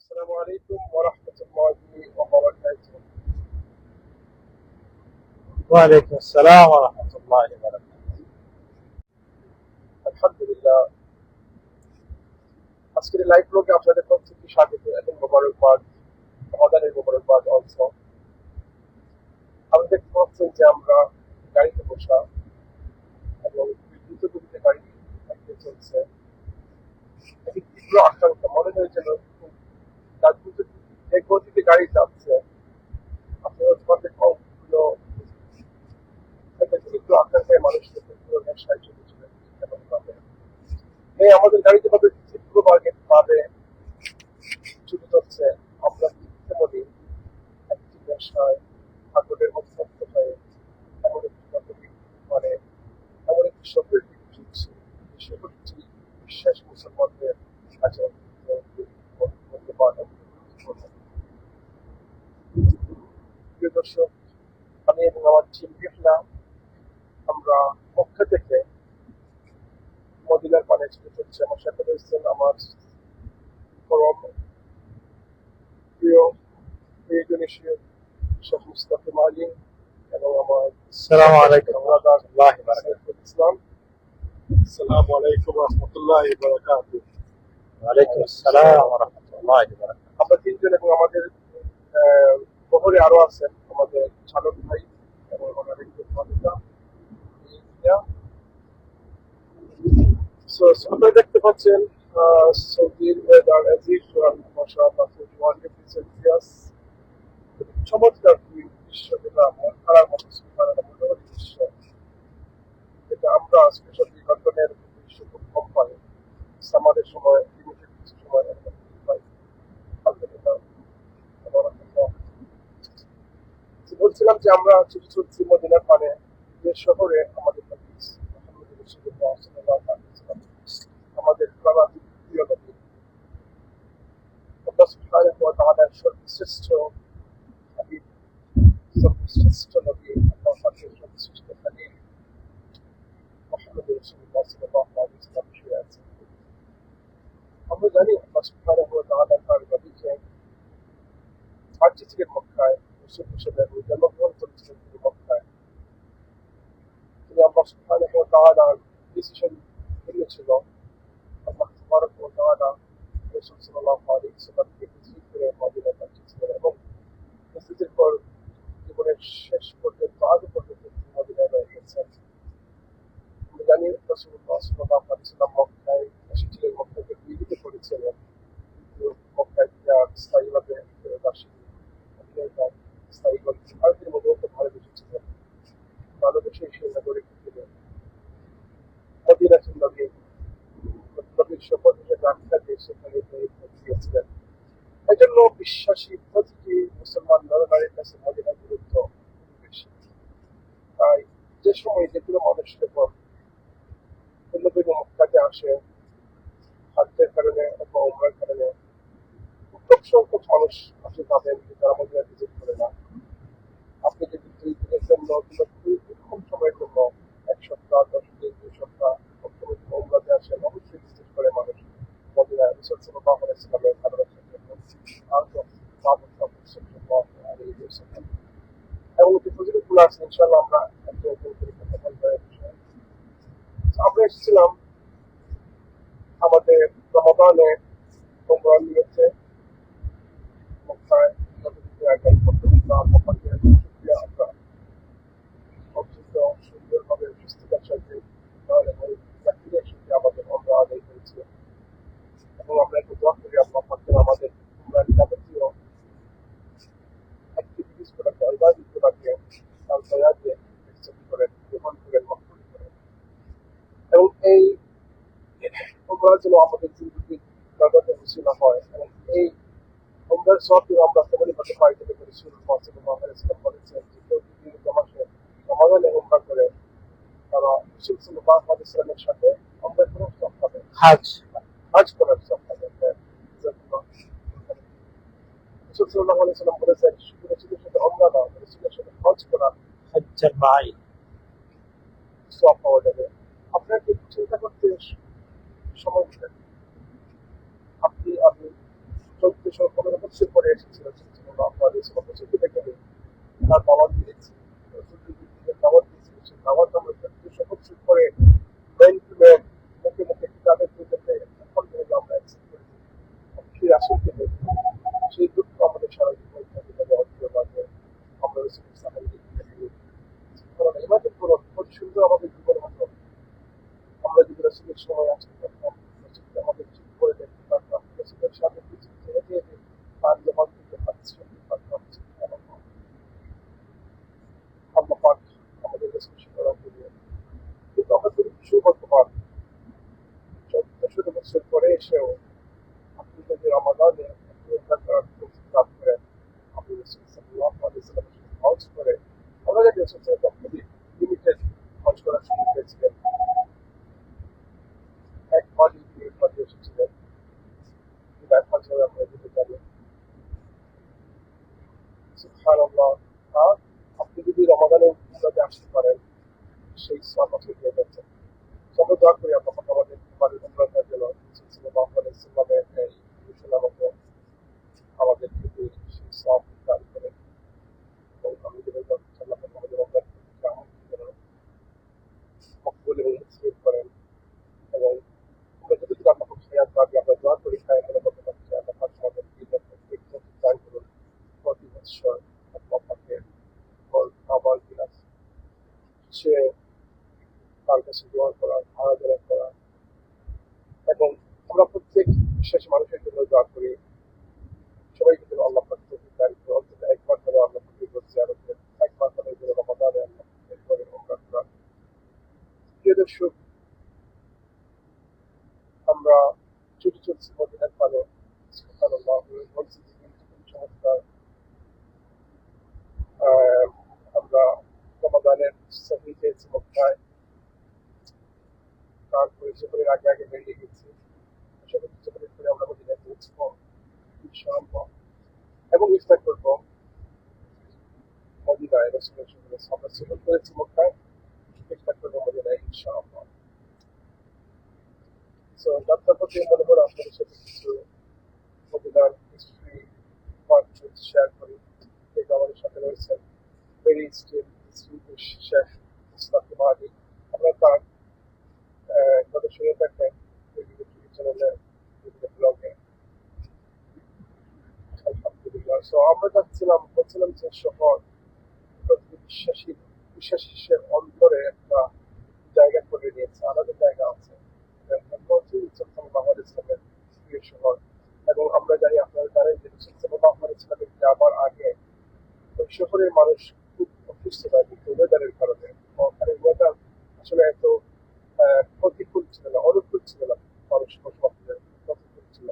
السلام عليكم ورحمة الله وبركاته. وعليكم السلام ورحمة الله وبركاته. আলহামদুলিল্লাহ, আজকের লাইভ ব্লগে আপনাদের প্রত্যেককে স্বাগত এবং মোবারকবাদ, রমাদানের মোবারকবাদ অলসো। আপনি দেখতে পাচ্ছেন যে আমরা গাড়িতে বসা এবং দ্রুত গতিতে গাড়ি চলছে। এটি তীব্র আকাঙ্ক্ষা, মনে হয় যেন তার দ্রুত যে গতিতে গাড়ি যাচ্ছে আপনি হয়তো কমগুলো তীব্র আকাঙ্ক্ষায় মানুষকে পুরো নেশায় চলেছিলেন। আমাদের গাড়িতে ভাবে তীব্র ভাবে ছুটে যাচ্ছে, আমরা তেমনি একটি নেশায় আগুনের মধ্যস্থ হয়ে এমন একটি মানে এমন একটি শব্দের দিকে ছুটছি, শব্দটি বিশ্বাস মুসলমানদের আচরণ প্রিয় দর্শক, আমি এবং আমার টিম দেখলাম আমরা মক্কা থেকে মদিনার পানে ছুটে চলছে। আমার সাথে রয়েছেন আমার পরম প্রিয় প্রিয়জনী শেখ মুস্তাফিম আলী এবং আমার السلام عليكم ورحمة الله وبركاته. ইসলাম। আসসালামু আলাইকুম রহমতুল্লাহ বারাকাতুহু। وعليكم السلام ورحمة الله وبركاته. আমরা তিনজন এবং আমাদের বহরে আরো আছেন আমাদের চালক ভাই এবং আমাদের আপনারা দেখতে পাচ্ছেন সৌদির ওয়েদার অ্যাজ ইউজুয়াল মাশাআল্লাহ 21 ডিগ্রি সেলসিয়াস। চমৎকার দৃশ্য, যেটা মন খারাপ মতো মোটামুটি দৃশ্য, যেটা আমরা স্পেশাল বিনোদনের দৃশ্য খুব কম পাই। সামারের সময় লিমিটেড কিছু সময় পাই। বলছিলাম যে আমরা ছুটি চলছি মদিনার পানে, যে শহরে আমাদের আমাদের প্রিয় নবী আল্লাহ সুবহানাহু ওয়া তাআলার সর্বশ্রেষ্ঠ হাবিব, সর্বশ্রেষ্ঠ নবী, আল্লাহ পাকের সর্বশ্রেষ্ঠ হাবিব মুহাম্মদ রাসূলুল্লাহ সাল্লাল্লাহু আলাইহি ওয়াসাল্লাম শুয়ে আছেন। আমরা জানি আল্লাহ সুবহানাহু ওয়া তাআলা তার নবীকে পাঠিয়েছিলেন মক্কায়, রাসূল হিসেবে জন্মগ্রহণ করেছিলেন তিনি মক্কায়। তিনি আল্লাহ সুবহানাহু ওয়া তাআলার ডিসিশন নিয়েছিল, আল্লাহ তাবারাক ওয়া তাআলা রাসূল সাল্লাল্লাহু আলাইহি ওয়াসাল্লামকে হিজরত করে মদিনায় পাঠিয়েছিলেন এবং হিজরতের পর জীবনের শেষ পর্যন্ত আগে পর্যন্ত তিনি মদিনায় রয়ে গেছেন। আমরা জানি রাসূলুল্লাহ সাল্লাল্লাহু আলাইহি ওয়াসাল্লাম মক্কায় এসেছিলেন, মক্কাকে বিজয় করেছিলেন, কিন্তু মক্কায় তিনি আর স্থায়ীভাবে ফিরে আসেননি। স্থায়ীভাবে ভারতের মধ্যে একটা ভালোবেসেছিলেন, ভালোবেসে সেই নগরে ছিলেন মদিনাতুন নবী, নবীর শপথ হিসেবে আখ্যা দিয়ে সেখানে গিয়েছিলেন। এই জন্য বিশ্বাসী প্রতিটি মুসলমান নরনারীর কাছে মদিনার গুরুত্ব বেশি। তাই যে সময় যে কোনো মানুষ যখন ভিন্ন মক্কাতে আসে হাজ্জের কারণে অথবা উমরার কারণে, খুব সংখ্যক মানুষ আপনি পাবেন যে তারা মদিনা ভিজিট করে না। আপনি যদি 2 দিনের জন্য কিংবা খুব কম সময়ের জন্য 1 সপ্তাহ, 10 দিন, 2 সপ্তাহ উমরাতে আসেন, অবশ্যই ভিজিট করে মানুষ মদিনা রাসূল সাল্লাল্লাহু আলাইহি ওয়াসাল্লামের ভালোবাসার জন্য এবং যে ফজিলতগুলো আছে ইনশাআল্লাহ আমরা একটু করে কথা বলবো এই বিষয়ে। আমরা এসেছিলাম আমাদের রমাদানে উমরা নিয়েছে মক্কায় নবীকে আগামী আমরা অত্যন্ত সুন্দরভাবে সুস্থতার সাথে আমাদের আমরা আদায় করেছি এবং আমরা একটু দোয়া করি আল্লাহ পাকের আমাদের যাবতীয় অ্যাক্টিভিটিস গুলোকে ইবাদত গুলোকে তার দয়া দিয়ে অ্যাকসেপ্ট করেন, গ্রহণ করেন, মকবুল করেন এবং এই উমরা যেন আমাদের জিন্দগির জগতে উসিলা হয় এবং এই উমরার সওয়াব আমরা তেমনইভাবে পাই যেটা রাসূলুল্লাহ সাল্লাল্লাহু আলাইহি ওয়াসাল্লাম বলেছেন যে কেউ যদি রমাদানে উমরা করে তারা রাসূল সাল্লাল্লাহু আলাইহি ওয়াসাল্লামের সাথে উমরা করার সওয়াব পাবে, হজ করার সওয়াব পাবে। রাসূল সাল্লাল্লাহু আলাইহি ওয়াসাল্লাম বলেছেন শুধু রাসূলের সাথে উমরা না, রাসূলের সাথে হজ করা حجا معي. সওয়াব পাওয়া যাবে। আপনাকে চিন্তা করতে সময় দিবেন, আপনি আমি চলতে সব কমের বছর পরে এসেছিল বছর থেকে তার দাওয়াত দিয়েছি দাওয়াত দিয়েছিল সেই দাওয়াত আমরা 200 বছর পরে ম্যান টু ম্যান মুখে মুখে কিতাবের দুটোতে এখন পর্যন্ত আমরা অ্যাকসেপ্ট করেছি সেই আসল থেকে সেই দুঃখ আমাদের সারা জীবন মাঝে আমরা এভাবে পুরো খুব সুন্দর আমাদের জীবন হতো আমরা যদি রসুলের সময় আসতে পারতাম আমাদের ঠিক করে দেখতে পারতাম রসুলের সাথে কিছু যেতে তার জবান থেকে পারতাম আল্লাহ পাক আমাদের রসুল করার জন্য কিন্তু আমাদের সুবর্তমান 14 বছর পরে এসেও আপনি যদি রমাদানে করার তৌফিক লাভ করেন আপনি রসুল সাল্লাল্লাহু আলাইহি ওয়াসাল্লামের সাথে হজ করে আমরা যদি রসুল খুবই লিমিটেড হজ করার সুযোগ পেয়েছিলেন এক মাসের পিরিয়ড মাঝে এসেছিলেন এক বছর আমরা যেতে পারি সুবহানাল্লাহ আপনি যদি রমাদানের মধ্যে আসতে পারেন সেই সব আপনি পেয়ে যাচ্ছেন আমরা দোয়া করি আল্লাহ আমাদের বাড়ির উন্নয়নের জন্য ইসলামের এই ঘোষণা মতো আমাদের থেকে সেই সব দান করে এবং আমাদের আমাদের মকবুল এবং মুসলিম করেন এবং আমরা যতটুকু আল্লাহ খেয়াল পাবি আমরা দোয়া করি খায় মনে করতে পারছি আল্লাহ পাক আমাদের দান করুন প্রতি বৎসর আল্লাহ পাকের আবার বিলাস সে তার কাছে দোয়া করা আরাধনা করা এবং আমরা প্রত্যেক বিশ্বাসী মানুষের জন্য দোয়া করি সবাই কিন্তু আল্লাহ পাক অন্তত একবার করে আল্লাহ পাকের বলছে আর একবার করে রমাদানে আল্লাহ করে আমরা করা প্রিয় দর্শক আমরা ছুটি চলছি মদিনার পালে সুবহানাল্লাহ বলছি চমৎকার আমরা রমাদানের সহি পেয়েছি মক্কায় তারপরে জোহরের আগে আগে বেরিয়ে গেছি জোহরের পরে আমরা মদিনায় পৌঁছবো ইনশাআল্লাহ এবং ইফতার করবো মদিনায় রসুলের সঙ্গে আমরা সুযোগ করেছি মক্কায় ইফতার করবো মদিনায় ইনশাআল্লাহ সো যাত্রাপথে মনে করে আপনাদের সাথে কিছু মদিনার হিস্ট্রি শেয়ার করি এই আমাদের সাথে রয়েছেন ভেরি স্টিল শেখ ইসলাম মাহাদি আমরা তার কথা শুনে থাকেন চ্যানেলে বিভিন্ন ব্লগে আলহামদুলিল্লাহ সো আমরা বলছিলাম যে শহর বিশ্বাসের অন্তরে একটা জায়গা করে নিয়েছে আলাদা জায়গা আছে ইসলামের প্রিয় শহর এবং আমরা জানি আপনারা জানেন যে ইসলামের যাবার আগে ওই শহরের মানুষ খুব অসুস্থ হয় কিন্তু ওয়েদারের কারণে ওখানে ওয়েদার আসলে এত প্রতিকূল ছিল না অনুকূল ছিল না মানুষ বসবাস প্রতিকূল ছিল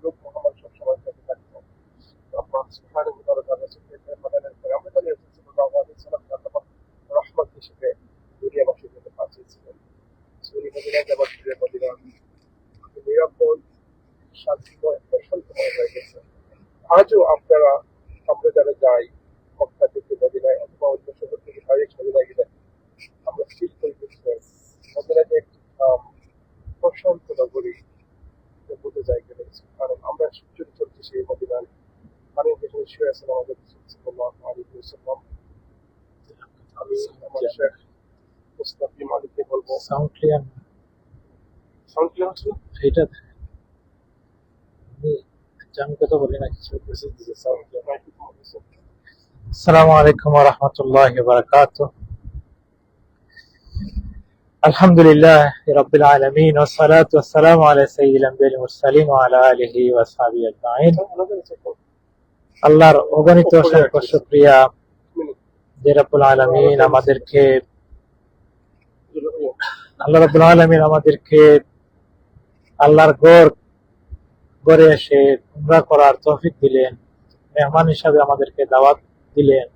লোক মহামারী সবসময় থেকে থাকতো আমরা জানি রহমত হিসেবে দুনিয়াবাসীর জন্য পাঠিয়েছিলেন নিরাপদ শান্তিময় প্রশান্তময় হয়ে গেছে আজও আমরা যারা যাই মক্কা থেকে মদিনায় অথবা অন্য শহর থেকে ডাইরেক্ট মদিনায় গেলে আমরা ফিল করি মদিনা যে একটি প্রশান্ত নগরী বোঝা যায় গেলে কারণ আমরা ছুটি চলছি সেই মদিনায় মানে যেখানে শুয়ে আছেন আমাদের আমি আমার শেখ মুস্তাফি মালিককে বলবো সাউন্ড ক্লিয়ার হচ্ছে এটা আমি কথা বলি না কিছু আসসালামু আলাইকুম ওয়া রাহমাতুল্লাহি ওয়া বারাকাতুহু আলহামদুলিল্লাহ রাব্বিল আলামিন ওয়াস সালাতু ওয়াস সালামু আলা সাইয়্যিদিল আমবিয়াল মুরসালিন ওয়া আলা আলিহি ওয়া আসহাবিহি আজমাইন আল্লাহর অগণিত অসংখ্য শুকরিয়া যে রব্বুল আলামিন আমাদেরকে আল্লাহর ঘরে এসে উমরা করার তৌফিক দিলেন মেহমান হিসাবে আমাদেরকে দাওয়াত দিলেন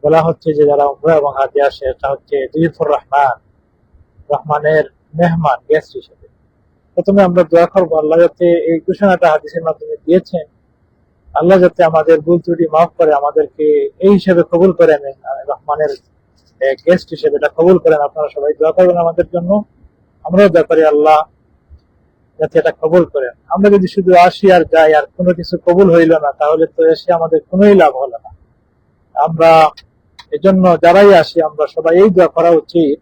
বলা হচ্ছে যে যারা উমরা এবং হাজে আসে এটা হচ্ছে দুইফুর রহমানের মেহমান গেস্ট হিসেবে প্রথমে আমরা দোয়া করবো আল্লাহ যাতে এই ঘোষণাটা হাদিসের মাধ্যমে দিয়েছেন আল্লাহ যাতে আমাদের ভুল ত্রুটি মাফ করে আমাদেরকে এই হিসেবে কবুল করেন রহমানের গেস্ট হিসেবে এটা কবুল করেন আপনারা সবাই দোয়া করবেন আমাদের জন্য আমরাও দোয়া করি আল্লাহ যাতে এটা কবুল করেন আমরা যদি শুধু আসি আর যাই আর কোনো কিছু কবুল হইল না, তাহলে তো এসে আমাদের কোনোই লাভ হলো না। আমরা এজন্য যারাই আসি আমরা সবাই এই দোয়া করা উচিত,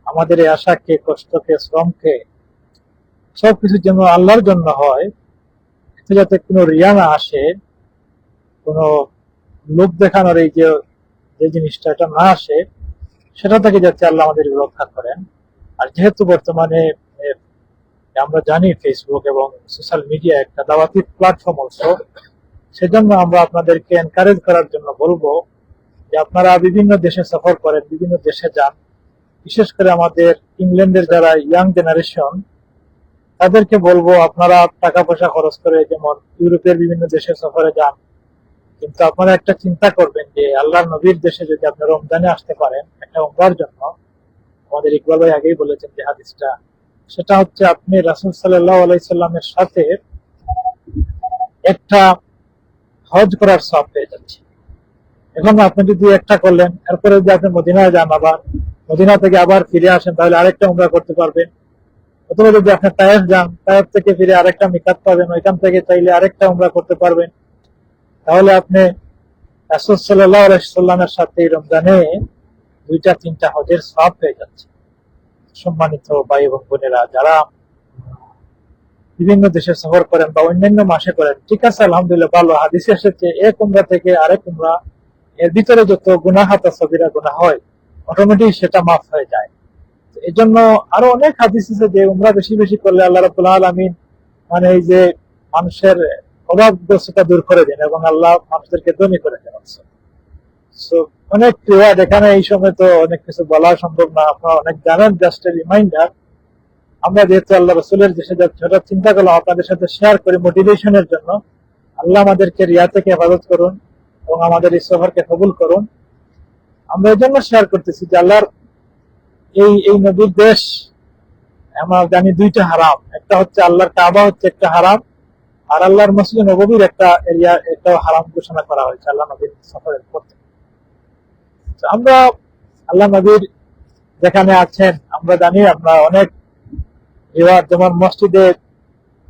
আমাদের এই আশাকে, কষ্টকে, শ্রমকে সবকিছু যেন আল্লাহর জন্য হয়, এতে যাতে কোনো রিয়া না আসে, কোনো লোক দেখানোর এই যে যে জিনিসটা এটা না আসে, সেটা থেকে যাতে আল্লাহ আমাদের রক্ষা করেন। আর যেহেতু বর্তমানে আমরা জানি ফেসবুক এবং সোশ্যাল মিডিয়া একটা দাওয়াতি প্ল্যাটফর্ম অলসো, সেজন্য আমরা আপনাদেরকে এনকারেজ করার জন্য বলবো যে আপনারা বিভিন্ন দেশে সফর করেন, বিভিন্ন দেশে যান। বিশেষ করে আমাদের ইংল্যান্ডের যারা ইয়াং জেনারেশন, তাদেরকে বলবো আপনারা টাকা পয়সা খরচ করে যেমন ইউরোপের বিভিন্ন দেশে সফরে যান, কিন্তু আপনারা একটা চিন্তা করবেন যে আল্লাহর নবীর দেশে যদি আপনি রমজানে আসতে পারেন একটা উমরার জন্য, আমাদের ইকবাল ভাই আগেই বলেছেন যে হাদিসটা, সেটা হচ্ছে আপনি রাসূল সাল্লাল্লাহু আলাইহি সাল্লামের সাথে একটা হজ করার সওয়াব পেয়ে যাচ্ছে। এখন আপনি যদি একটা করলেন, এরপরে যদি আপনি মদিনায় যান, আবার মদিনা থেকে আবার ফিরে আসেন, তাহলে আরেকটা উমরা করতে পারবেন। অথবা যদি আপনি তায়েফ যান, তায়েফ থেকে ফিরে আরেকটা মিকাত পাবেন, ওইখান থেকে চাইলে আরেকটা উমরা করতে পারবেন। তাহলে আপনি রাসূল সাল্লাল্লাহু আলাইহি সাল্লামের সাথে রমজানে 2-3টা হজের সওয়াব পেয়ে যাচ্ছে। সম্মানিত ভাই এবং বোনেরা, যারা বিভিন্ন দেশে সফর করেন বা অন্যান্য মাসে করেন, ঠিক আছে আলহামদুলিল্লাহ ভালো, হাদিসে এসেছে এক উমরা থেকে আরেক উমরা এর ভিতরে যত গুনাহ সগীরা গুনাহ হয় অটোমেটিক সেটা মাফ হয়ে যায়। এই জন্য আরো অনেক হাদিস আছে যে উমরা বেশি বেশি করলে আল্লাহ রাব্বুল আলামিন মানে এই যে মানুষের অভাবগ্রস্ততা দূর করে দেন এবং আল্লাহ মানুষদেরকে ধনী করে দেন। অনেক রিওয়ায়াত, এখানে এই সময় তো অনেক কিছু বলা সম্ভব না, আপনারা অনেক জানেন, জাস্ট রিমাইন্ডার। আমরা যেহেতু আল্লাহ রসুলের দেশে যাচ্ছি, সেটা চিন্তা করলাম আপনাদের সাথে শেয়ার করি মোটিভেশনের জন্য। আল্লাহ আমাদেরকে রিয়া থেকে হেফাজত করুন এবং আমাদের এই সফরকে কবুল করুন। আমরা এই জন্য শেয়ার করতেছি যে আল্লাহর এই নবীর দেশ, আমরা জানি 2টা হারাম, একটা হচ্ছে আল্লাহর কাবা হচ্ছে একটা হারাম, আর আল্লাহর মসজিদ নববীর একটা এরিয়া একটাও হারাম ঘোষণা করা হয়েছে আল্লাহ নবীর সফরের পর থেকে। আমরা আল্লাহ নবীর যেখানে আছেন, আমরা জানি আমরা অনেক রিওয়াজ, যেমন মসজিদে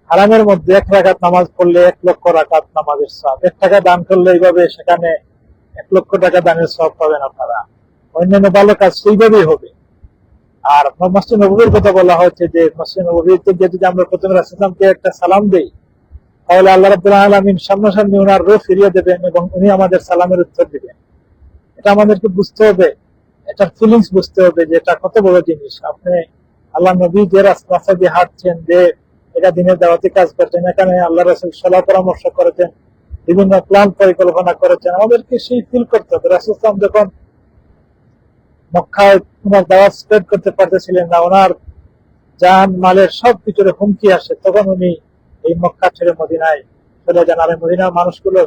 হারামের মধ্যে 1 রাকাত নামাজ পড়লে 1 লক্ষ রাকাত নামাজের সওয়াব, 1 টাকা দান করলে এইভাবে সেখানে 1 লক্ষ টাকা দানের সওয়াব পাবেন আপনারা। অন্যান্য ভালো কাজ সেইভাবেই হবে। আর মসজিদ নববীর কথা বলা হয়েছে যে মসজিদ নববীতে যদি আমরা প্রথমে রাসূলকে একটা সালাম দেই, তাহলে আল্লাহ রাব্বুল আলামিন সামনাসামনি ওনার রূহ ফিরিয়ে দেবেন এবং উনি আমাদের সালামের উত্তর দিবেন। এটা আমাদেরকে বুঝতে হবে, এটার ফিলিংস বুঝতে হবে যে এটা কত বড় জিনিস। আপনি আল্লাহ নবী যে রাস্তা দিয়ে হাঁটছেন, যে এটা দিনের দাওয়াতি কাজ করছেন, এখানে আল্লাহ রাসূল সলাহ পরামর্শ করেছেন, বিভিন্ন প্ল্যান পরিকল্পনা করেছেন, আমাদেরকে সেই ফিল করতে হবে। রাসূল সাল্লাল্লাহু আলাইহি ওয়াসাল্লাম যখন মক্কায় ওনার দাওয়াত স্প্রেড করতে পারতেছিলেন না, ওনার জান মালের সবকিছুর হুমকি আসে, তখন উনি এই মক্কা ছেড়ে মদিনায় চলে যান। আর মদিনার মানুষগুলো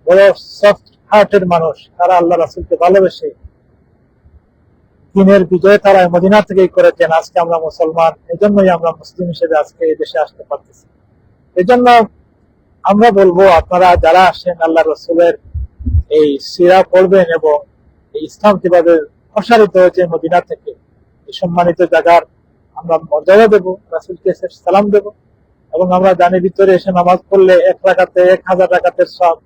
বড় সফট হার্টের মানুষ, তারা আল্লাহ রাসূলকে ভালোবেসে দিনের বিজয় তারা মদিনা থেকেই করেছেন। আজকে আমরা মুসলমান, এই জন্যই আমরা মুসলিম হিসেবে আজকে এই দেশে আসতে পারতেছি। এই জন্য আমরা বলবো আপনারা যারা আসেন আল্লাহ রসুলের এই সিরা পড়বেন এবং এই ইসলাম কিভাবে প্রসারিত হয়েছে মদিনা থেকে, এই সম্মানিত জায়গার আমরা মর্যাদা দেবো, রাসূলকে সালাম দেবো। এবং আমরা জানি ভিতরে এসে নামাজ পড়লে 1 রাকাতে 1000 রাকাতের সব।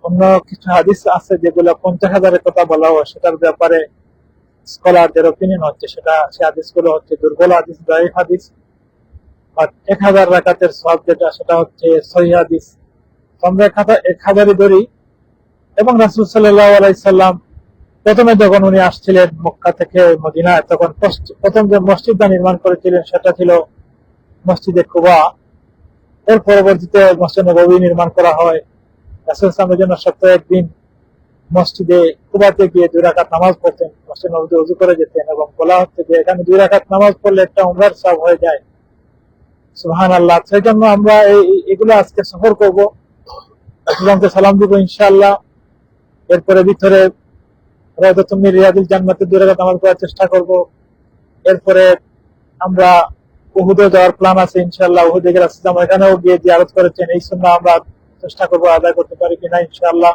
অন্য কিছু হাদিস আছে যেগুলো 50,000-এর কথা বলা হয়, সেটার ব্যাপারে স্কলারদের অপিনিয়ন হচ্ছে সেটা, সে হাদিসগুলো হচ্ছে দুর্বল হাদিস, দায়ীফ হাদিস। বাট 1000 রাকাতের সওয়াব যেটা, সেটা হচ্ছে সহিহ হাদিস। আমরা 1000-ই ধরি। এবং রাসূল সাল্লাল্লাহু আলাইহি সাল্লাম প্রথমে যখন উনি আসছিলেন মক্কা থেকে মদিনায়, তখন প্রথম যে মসজিদটা নির্মাণ করেছিলেন সেটা ছিল মসজিদে কুবা। এর পরবর্তীতে মসজিদ নববী নির্মাণ করা হয়। রাসূল সাল্লাল্লাহু জন্য সপ্তাহে 1 দিন মসজিদে কুবাতে গিয়ে 2 রাকাত নামাজ পড়তেন, মসজিদ নববীতে ওযু করে যেতেন এবং বলা হচ্ছে যে এখানে 2 রাকাত নামাজ পড়লে একটা উমরার সওয়াব হয়ে যায়। সুবহানাল্লাহ। সেই জন্য আমরা এগুলো আজকে সফর করবো, রাসূলকে সালাম দিব ইনশাআল্লাহ। এরপরে ভিতরে রাওদাতুম মিন রিয়াদিল জান্নাতে 2 রাকাত নামাজ পড়ার চেষ্টা করব। এরপরে আমরা উহুদে যাওয়ার প্ল্যান আছে ইনশাআল্লাহ। উহুদে গিয়ে রাসূল এখানেও গিয়ে জিয়ারত করেছেন, এই সুন্নাহ আমরা চেষ্টা করব আদায় করতে পারি কিনা ইনশাআল্লাহ।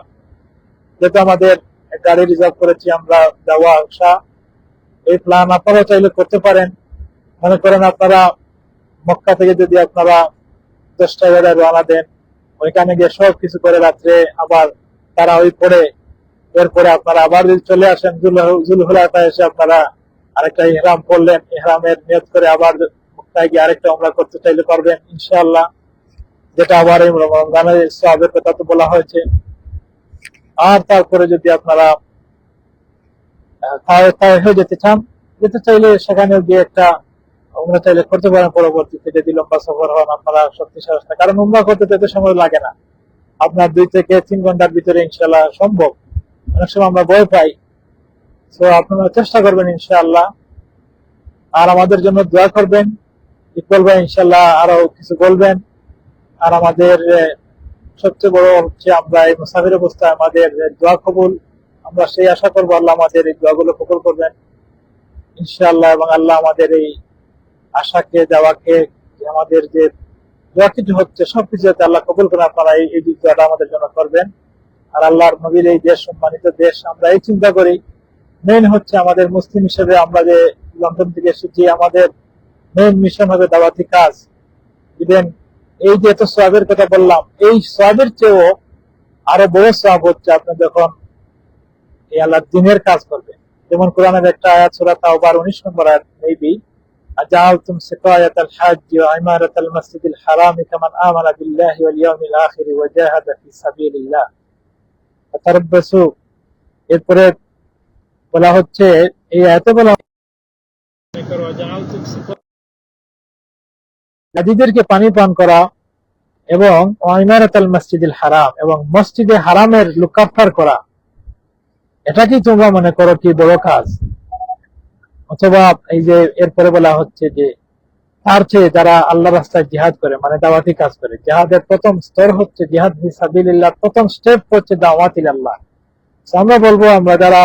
যেহেতু আমাদের গাড়ি রিজার্ভ করেছি আমরা যাওয়া আসা, এই প্ল্যান আপনারা চাইলে করতে পারেন। মনে করেন আপনারা মক্কা থেকে যদি আপনারা 10টা বেলায় রওনা দেন, ওইখানে গিয়ে সব কিছু করে রাত্রে আবার তারা ওই পড়ে, এরপরে আপনারা আবার যদি চলে আসেন জুলহুলাইফা এসে আপনারা আরেকটা ইহরাম করলেন, ইহরামের নিয়ত করে আবার মক্কায় গিয়ে আরেকটা উমরা করতে চাইলে করবেন ইনশাআল্লাহ, যেটা আবার এই রমজানের সওয়াবের কথা তো বলা হয়েছে। আর তারপরে যদি আপনারা হয়ে যেতে চাইলে সেখানে গিয়ে একটা উমরা চাইলে করতে পারেন পরবর্তীতে, যদি লম্বা সফর হন আপনারা শক্তি সাহসটা, কারণ উমরা করতে তো এত সময় লাগে না, আপনার 2 থেকে 3 ঘন্টার ভিতরে ইনশাআল্লাহ সম্ভব। অনেক সময় আমরা ভয় পাই, তো আপনারা চেষ্টা করবেন ইনশাআল্লাহ। আর আমাদের জন্য দোয়া করবেন, ইকবাল ভাই ইনশাআল্লাহ আরো কিছু বলবেন। আর আমাদের সবচেয়ে বড় হচ্ছে আমরা এই মুসাফির অবস্থায় আমাদের দোয়া কবুল, আমরা সেই আশা করবো আল্লাহ আমাদের এই দোয়াগুলো কবুল করবেন ইনশাআল্লাহ, এবং আল্লাহ আমাদের এই আশাকে দেওয়াকে, আমাদের যে দোয়া কিছু হচ্ছে সবকিছু যাতে আল্লাহ কবুল করে, আপনারা এই দোয়াটা আমাদের জন্য করবেন। আর আল্লাহর নবীর এই দেশ, সম্মানিত দেশ, আমরা এই চিন্তা করি মেইন হচ্ছে আমাদের মুসলিম হিসেবে আমরা যে লন্ডন থেকে এসেছি, আমাদের মেইন মিশন হবে দাওয়াতি কাজ। ইভেন এই যে এত সওয়াবের কথা বললাম, এই সওয়াবের চেয়েও আরো বড় সওয়াব হচ্ছে আপনি যখন এই আল্লাহর দ্বীনের কাজ করবেন। যেমন কোরআনের একটা আয়াত সূরা তাওবার 19 নম্বর আয়াত, মেবি আজালতুম সিকায়াতাল হজ ওয়া ইমারাতাল মাসজিদিল হারাম কামান আমানা বিল্লাহি ওয়াল ইয়াউমিল আখির ওয়া জাহাদা ফি সাবিলিল্লাহ ফাতারাব্বাসু। এরপরে বলা হচ্ছে, এই আয়াতে বলা হাজিদেরকে পানি পান করা এবং ইমারাতাল মাসজিদিল হারাম, এবং মসজিদে হারামের লুকাফার করা, এটা কি তোমরা মনে করো কি বড় কাজ? অথবা এই যে এরপরে বলা হচ্ছে যে তার চেয়ে যারা আল্লাহ রাস্তায় জিহাদ করে, মানে দাওয়াতি কাজ করে, জিহাদের প্রথম স্তর হচ্ছে জিহাদ ফি সাবিলিল্লাহ, প্রথম স্টেপ হচ্ছে দাওয়াত ইলাল্লাহ। আমরা বলবো আমরা যারা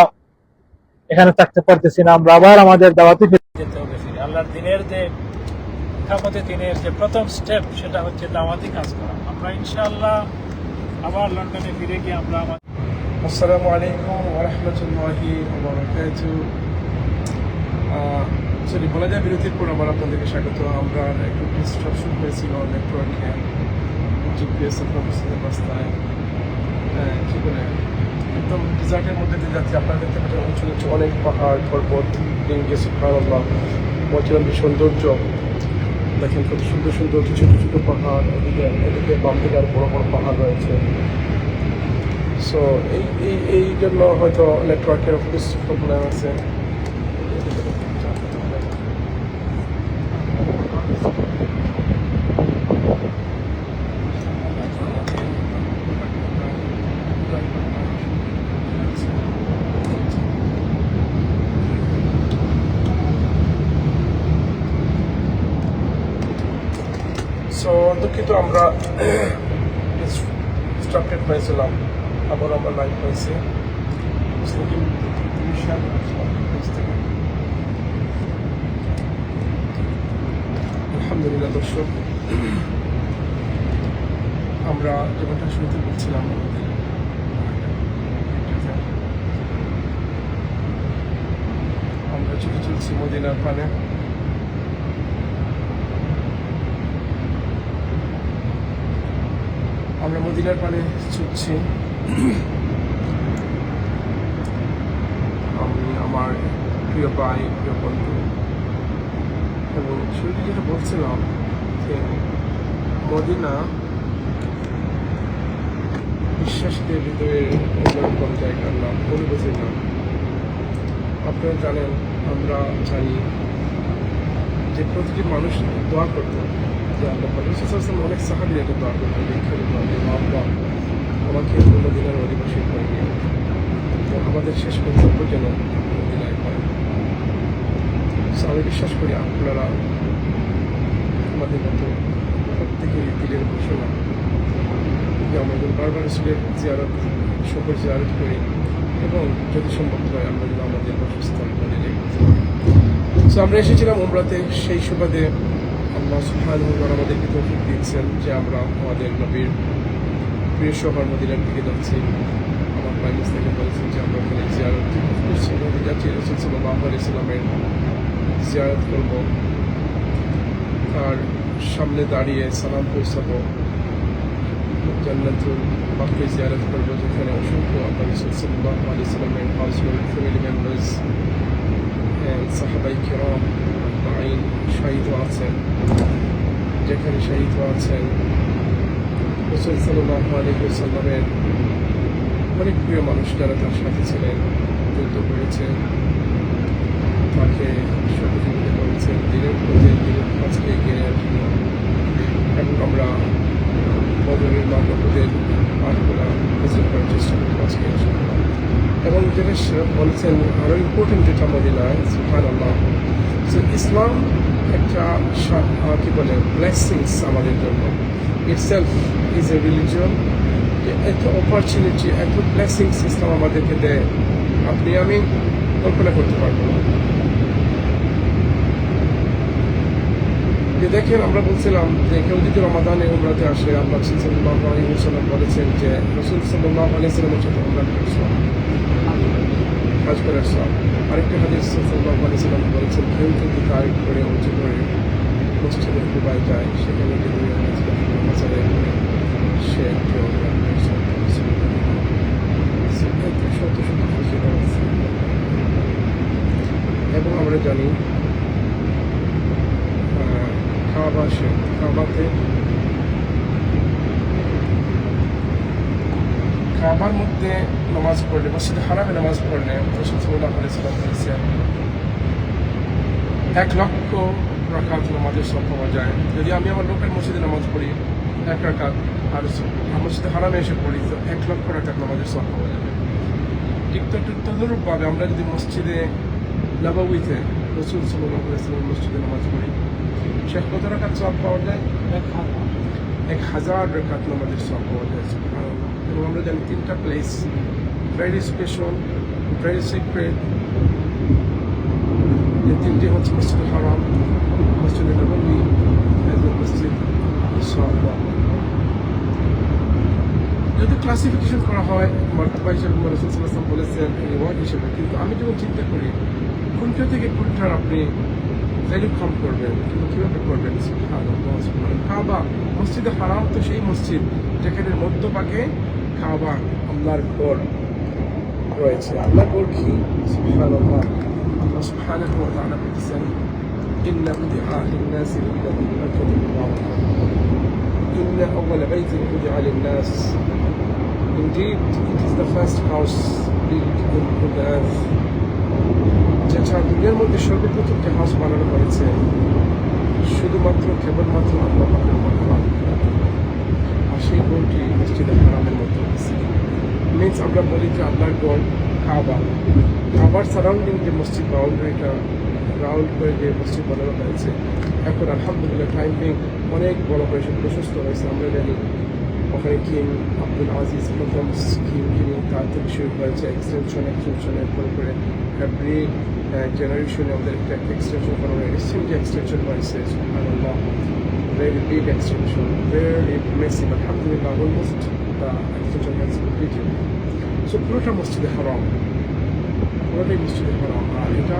এখানে থাকতে পারতেছি না, আমরা আবার আমাদের দাওয়াতি যেতে হবে। আল্লাহর দ্বীনের যে ইকামতে দ্বীনের যে প্রথম স্টেপ, সেটা হচ্ছে দাওয়াতি কাজ করা। আমরা ইনশাআল্লাহ আবার লন্ডনে ফিরে গিয়ে আমরা আমাদের আসসালামু আলাইকুম ওয়া রাহমাতুল্লাহি ওয়া বারাকাতুহু। বলা যায় বিরতির পর আবার আপনাদেরকে স্বাগত। আমরা একটু ডিস্ট্রাকশন হয়েছিল নেটওয়ার্কে, জিপিএস প্রফেসরের রাস্তায়, কি বলে একদম ডিজার্টের মধ্যে দিয়ে যাচ্ছি। আপনারা দেখতে পাচ্ছেন উঁচু উঁচু অনেক পাহাড় পর্বত, ডিঙ্গে সুবহানাল্লাহ, অচিরন্ত সৌন্দর্য। দেখেন কত সুন্দর সুন্দর ছোটো ছোটো পাহাড়, এদিকে বাম দিকে আর বড় বড় পাহাড় রয়েছে। সো এই জন্য হয়তো নেটওয়ার্কের অফিস প্রবলেম আছে। সো দুঃখিত, আমরা ডিস্ট্রাক্টেড হয়েছিলাম, আবার আমরা লাইভ পাইছি। আলহামদুলিল্লাহ দর্শক, আমরা যেমনটা শুরুতে বলছিলাম, আমরা ছুটে চলছি মদিনার পানে। আমরা মদিনার পানে ছুটছি। আমি, আমার প্রিয় ভাই, প্রিয় বন্ধু, এবং শুরুতে যেটা বলছিলাম যে মদিনা বিশ্বাসীদের ভিতরে এরকম জায়গার নাম, অনুভূতির নাম। আপনারা জানেন, আমরা জানি যে প্রতিটি মানুষ দোয়া করতো যে আল্লাহ অনেক সাহাবি একটা দোয়া করতো, আল্লাহ আমাকে মদিনার অধিবাসী করে নিয়ে আমাদের শেষ কর্তব্য যেন মদিনায় হয়। আমি বিশ্বাস করি আপনারা আমাদের মতো প্রত্যেকেরই দিলের ঘোষণা যে আমরা যেন বারবার জিয়ারত, শহর জিয়ারত করি, এবং যদি সম্ভব হয় আমরা যেন আমাদের বাসস্থান বলে যাই। তো আমরা এসেছিলাম উমরাতে, সেই সুবাদে আল্লাহ সুবহানাহু ওয়া তাআলা আমাদেরকে তৌফিক দিয়েছেন যে আমরা আমাদের নবীর প্রিয় শহর মদিনার দিকে যাচ্ছি। আমার ভাই মুস্তাকিম বলেছেন যে আমরা ওখানে জিয়ারত করছি, যাচ্ছি রাসূল সাল্লাল্লাহু আলাইহি ওয়াসাল্লামের জিয়ারত করব। আর সামনে দাঁড়িয়ে সালাম পৌঁছাবো, জান্নাতুল বাকি জিয়ারত করবো, যেখানে অসংখ্য আল্লাহ রাসূল সাল্লাল্লাহু আলাইহি ওয়াসাল্লামের হাউসহোল্ড ফ্যামিলি মেম্বার্স সাহাবাই কিরাম আইন শহীদ আছেন, যেখানে শহীদ আছেন রাসূল সাল্লাল্লাহু আলাইহি ওয়াসাল্লামের অনেক প্রিয় মানুষ যারা তার সাথে ছিলেন, যুদ্ধ করেছেন, তাকে সহযোগিতা করেছেন দিনের প্রতি দিনের কাজকে এগিয়ে নেওয়ার জন্য। এবং আমরা বদরের মানবদের পাঠগুলা ভিজিট করার চেষ্টা করবো আজকে ইনশাআল্লাহ। এবং যেটা বলেছেন আরও ইম্পর্টেন্ট যেটা মদিনায় সুবহানাল্লাহ, ইসলাম একটা কি বলে ব্লেসিংস আমাদের জন্য, ইটসেলফ ইজ এ রিলিজিয়ন। এত অপরচুনিটি, এত ব্লেসিংস ইসলাম আমাদেরকে দেয়, আপনি আমি কল্পনা করতে পারবো না। যে দেখেন, আমরা বলছিলাম যে কেউ যদি রমাদানে উমরাতে আসে, আল্লাহ সাল্লাল্লাহু আলাইহি ওয়াসাল্লাম বলেছেন যে রাসূল সাল্লাল্লাহু আলাইহি ওয়াসাল্লামের সাথে উমরা করার সওয়াব, হজ করার সওয়াব। আরেকটা হাদিস সাল্লাল্লাহু আলাইহি ওয়াসাল্লাম বলেছেন, কেউ যদি তারিখ করে উঁচু করে মসজিদে কুবায় যায়, সেখানে যদি নামাজ আদায় করে সে একটি উমরা করার সওয়াব পাচ্ছে। শত শত ফজিলত আছে। এবং আমরা জানি কাবার মধ্যে নামাজ পড়লে, মসজিদে হারামে নামাজ পড়লে রাসূল সাল্লাল্লাহু আলাইহি ওয়াসাল্লাম বলেছেন 1,00,000 রাকাত নামাজের সওয়াব পাওয়া যায়। যদি আমি আমার লোকের মসজিদে নামাজ পড়ি 1 রাকাত, আর মসজিদে হারামে এসে পড়ি তো 1,00,000 রাকাত নামাজের সওয়াব পাওয়া যাবে। ঠিক তদনুরূপভাবে আমরা যদি মসজিদে নববীতে রাসূল সাল্লাল্লাহু আলাইহি ওয়াসাল্লাম মসজিদে নামাজ পড়ি, সে কত রাকাত সওয়াব পাওয়া যায়? 1,000 রাকাত নামাজের সওয়াব পাওয়া যায়। সুবহানাল্লাহ। এবং আমরা জানি 3টা plays very special, very secret. এই 3টি হচ্ছে মসজিদ হারাম, মসজিদ নববী এবং মসজিদ আকসা। যদি ক্লাসিফিকেশন করা হয় মার্তবা হিসেবে রাসূল সাল্লাল্লাহু আলাইহি ওয়াসাল্লাম বলেছেন রিওয়ার্ড হিসেবে, কিন্তু আমি যখন চিন্তা করি কোনটা থেকে কোনটার আপনি ভ্যালু কম করবেন কিন্তু কীভাবে করবেন? কাবা, মসজিদে হারাম তো সেই মসজিদ যেখানে মধ্যভাগে কাবা, আল্লাহর ঘর রয়েছে। আল্লাহর ঘর কি? সুবহানাল্লাহ। আল্লাহ সুবহানাহু ওয়া তাআলা বলেছেন, ইন্না বুদিআ লিন-নাসি লিল্লাযী বিবাক্কাতা মুবারাকান, ইন্না আউওয়ালা বাইতিন বুদিআ লিন-নাস, indeed it is the first house built in the earth, যেটা দুনিয়ার মধ্যে সর্বপ্রথম যে হাউস বানানো হয়েছে শুধুমাত্র কেবলমাত্র আল্লাহ পাকের মর্যাদা, আর সেই ঘরটি মসজিদে হারামের মধ্যে আছে। মিনস আমরা বলি যে আল্লাহর ঘর কাবা, কাবার সারাউন্ডিং যে মসজিদ বাউন্ডারিটা রাউন্ড করে যে মসজিদ বানানো হয়েছে, এখন আলহামদুলিল্লাহ টাইম বিং অনেক বড় হয়েছে, প্রশস্ত হয়েছে। আমরা জানি ওখানে কিং আব্দুল আজিজ প্রথম কিং, যিনি তার থেকে শুরু হয়েছে এক্সটেনশনের করে এভরি জেনারেশনে আমাদের একটা এক্সটেনশন করা হয়। রিসেন্ট যে এক্সটেনশন হয়েছে সুবহানাল্লাহ, very big extension, very massive, আলহামদুলিল্লাহ almost the extension has completed. So পুরোটা মসজিদে হারাম, পুরোটাই মসজিদে হারাম। আর এটা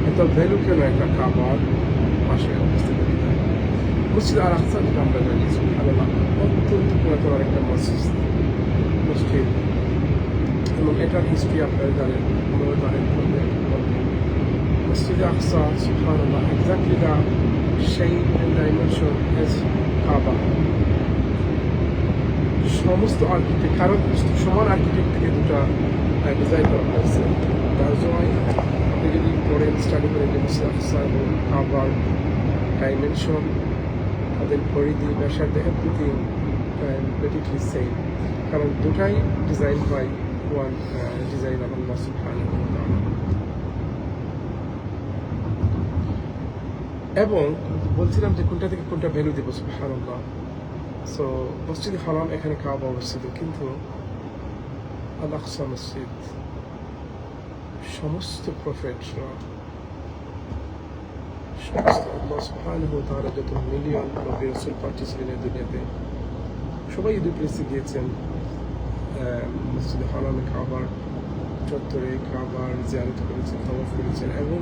এত ভ্যালু কেন একটা কাবার পাশে অবস্থিত? মসজিদ আল আকসা যেটা আমরা জানি সুবহানাল্লাহ অত্যন্ত পুরাতন আরেকটা মসজিদ, এবং এটার হিস্ট্রি আপনারা জানেন, আমরা জানেন। মসজিদ আকসা সুবহানাল্লাহ exactly the shape and dimension as Kaaba. সমস্ত আর্কিটেক্ট, কারণ সমান আর্কিটেক্ট থেকে দুটা ডিজাইন করা হয়েছে। দ্যাটস ওয়াই আপনি যদি পড়েন, স্টাডি করেন যে মসজিদ আকসা এবং কাবার ডাইমেনশন, তাদের পরিধি, ব্যাসার্ধ, এভরিথিং প্র্যাকটিক্যালি সেম, কারণ দুটাই design by one design of Allah সুবহানাহু ওয়া তাআলা। এবং বলছিলাম যে কোনটা থেকে কোনটা ভ্যালু দেবো সুবহানাল্লাহ। সো মসজিদ হারাম, এখানে কাবা অবস্থিত, কিন্তু আল আকসা মসজিদ সমস্ত প্রফেটরা, সমস্ত আল্লাহ সুবহানাহু ওয়া তাআলা যত মিলিয়ন নবী রাসূল পাঠিয়েছিলেন এই দুনিয়াতে, সবাই দুই প্লেসে গিয়েছেন। মসজিদে হারামে কাবার চত্বরে কাবার জিয়ারত করেছেন, তাওয়াফ করেছেন, এবং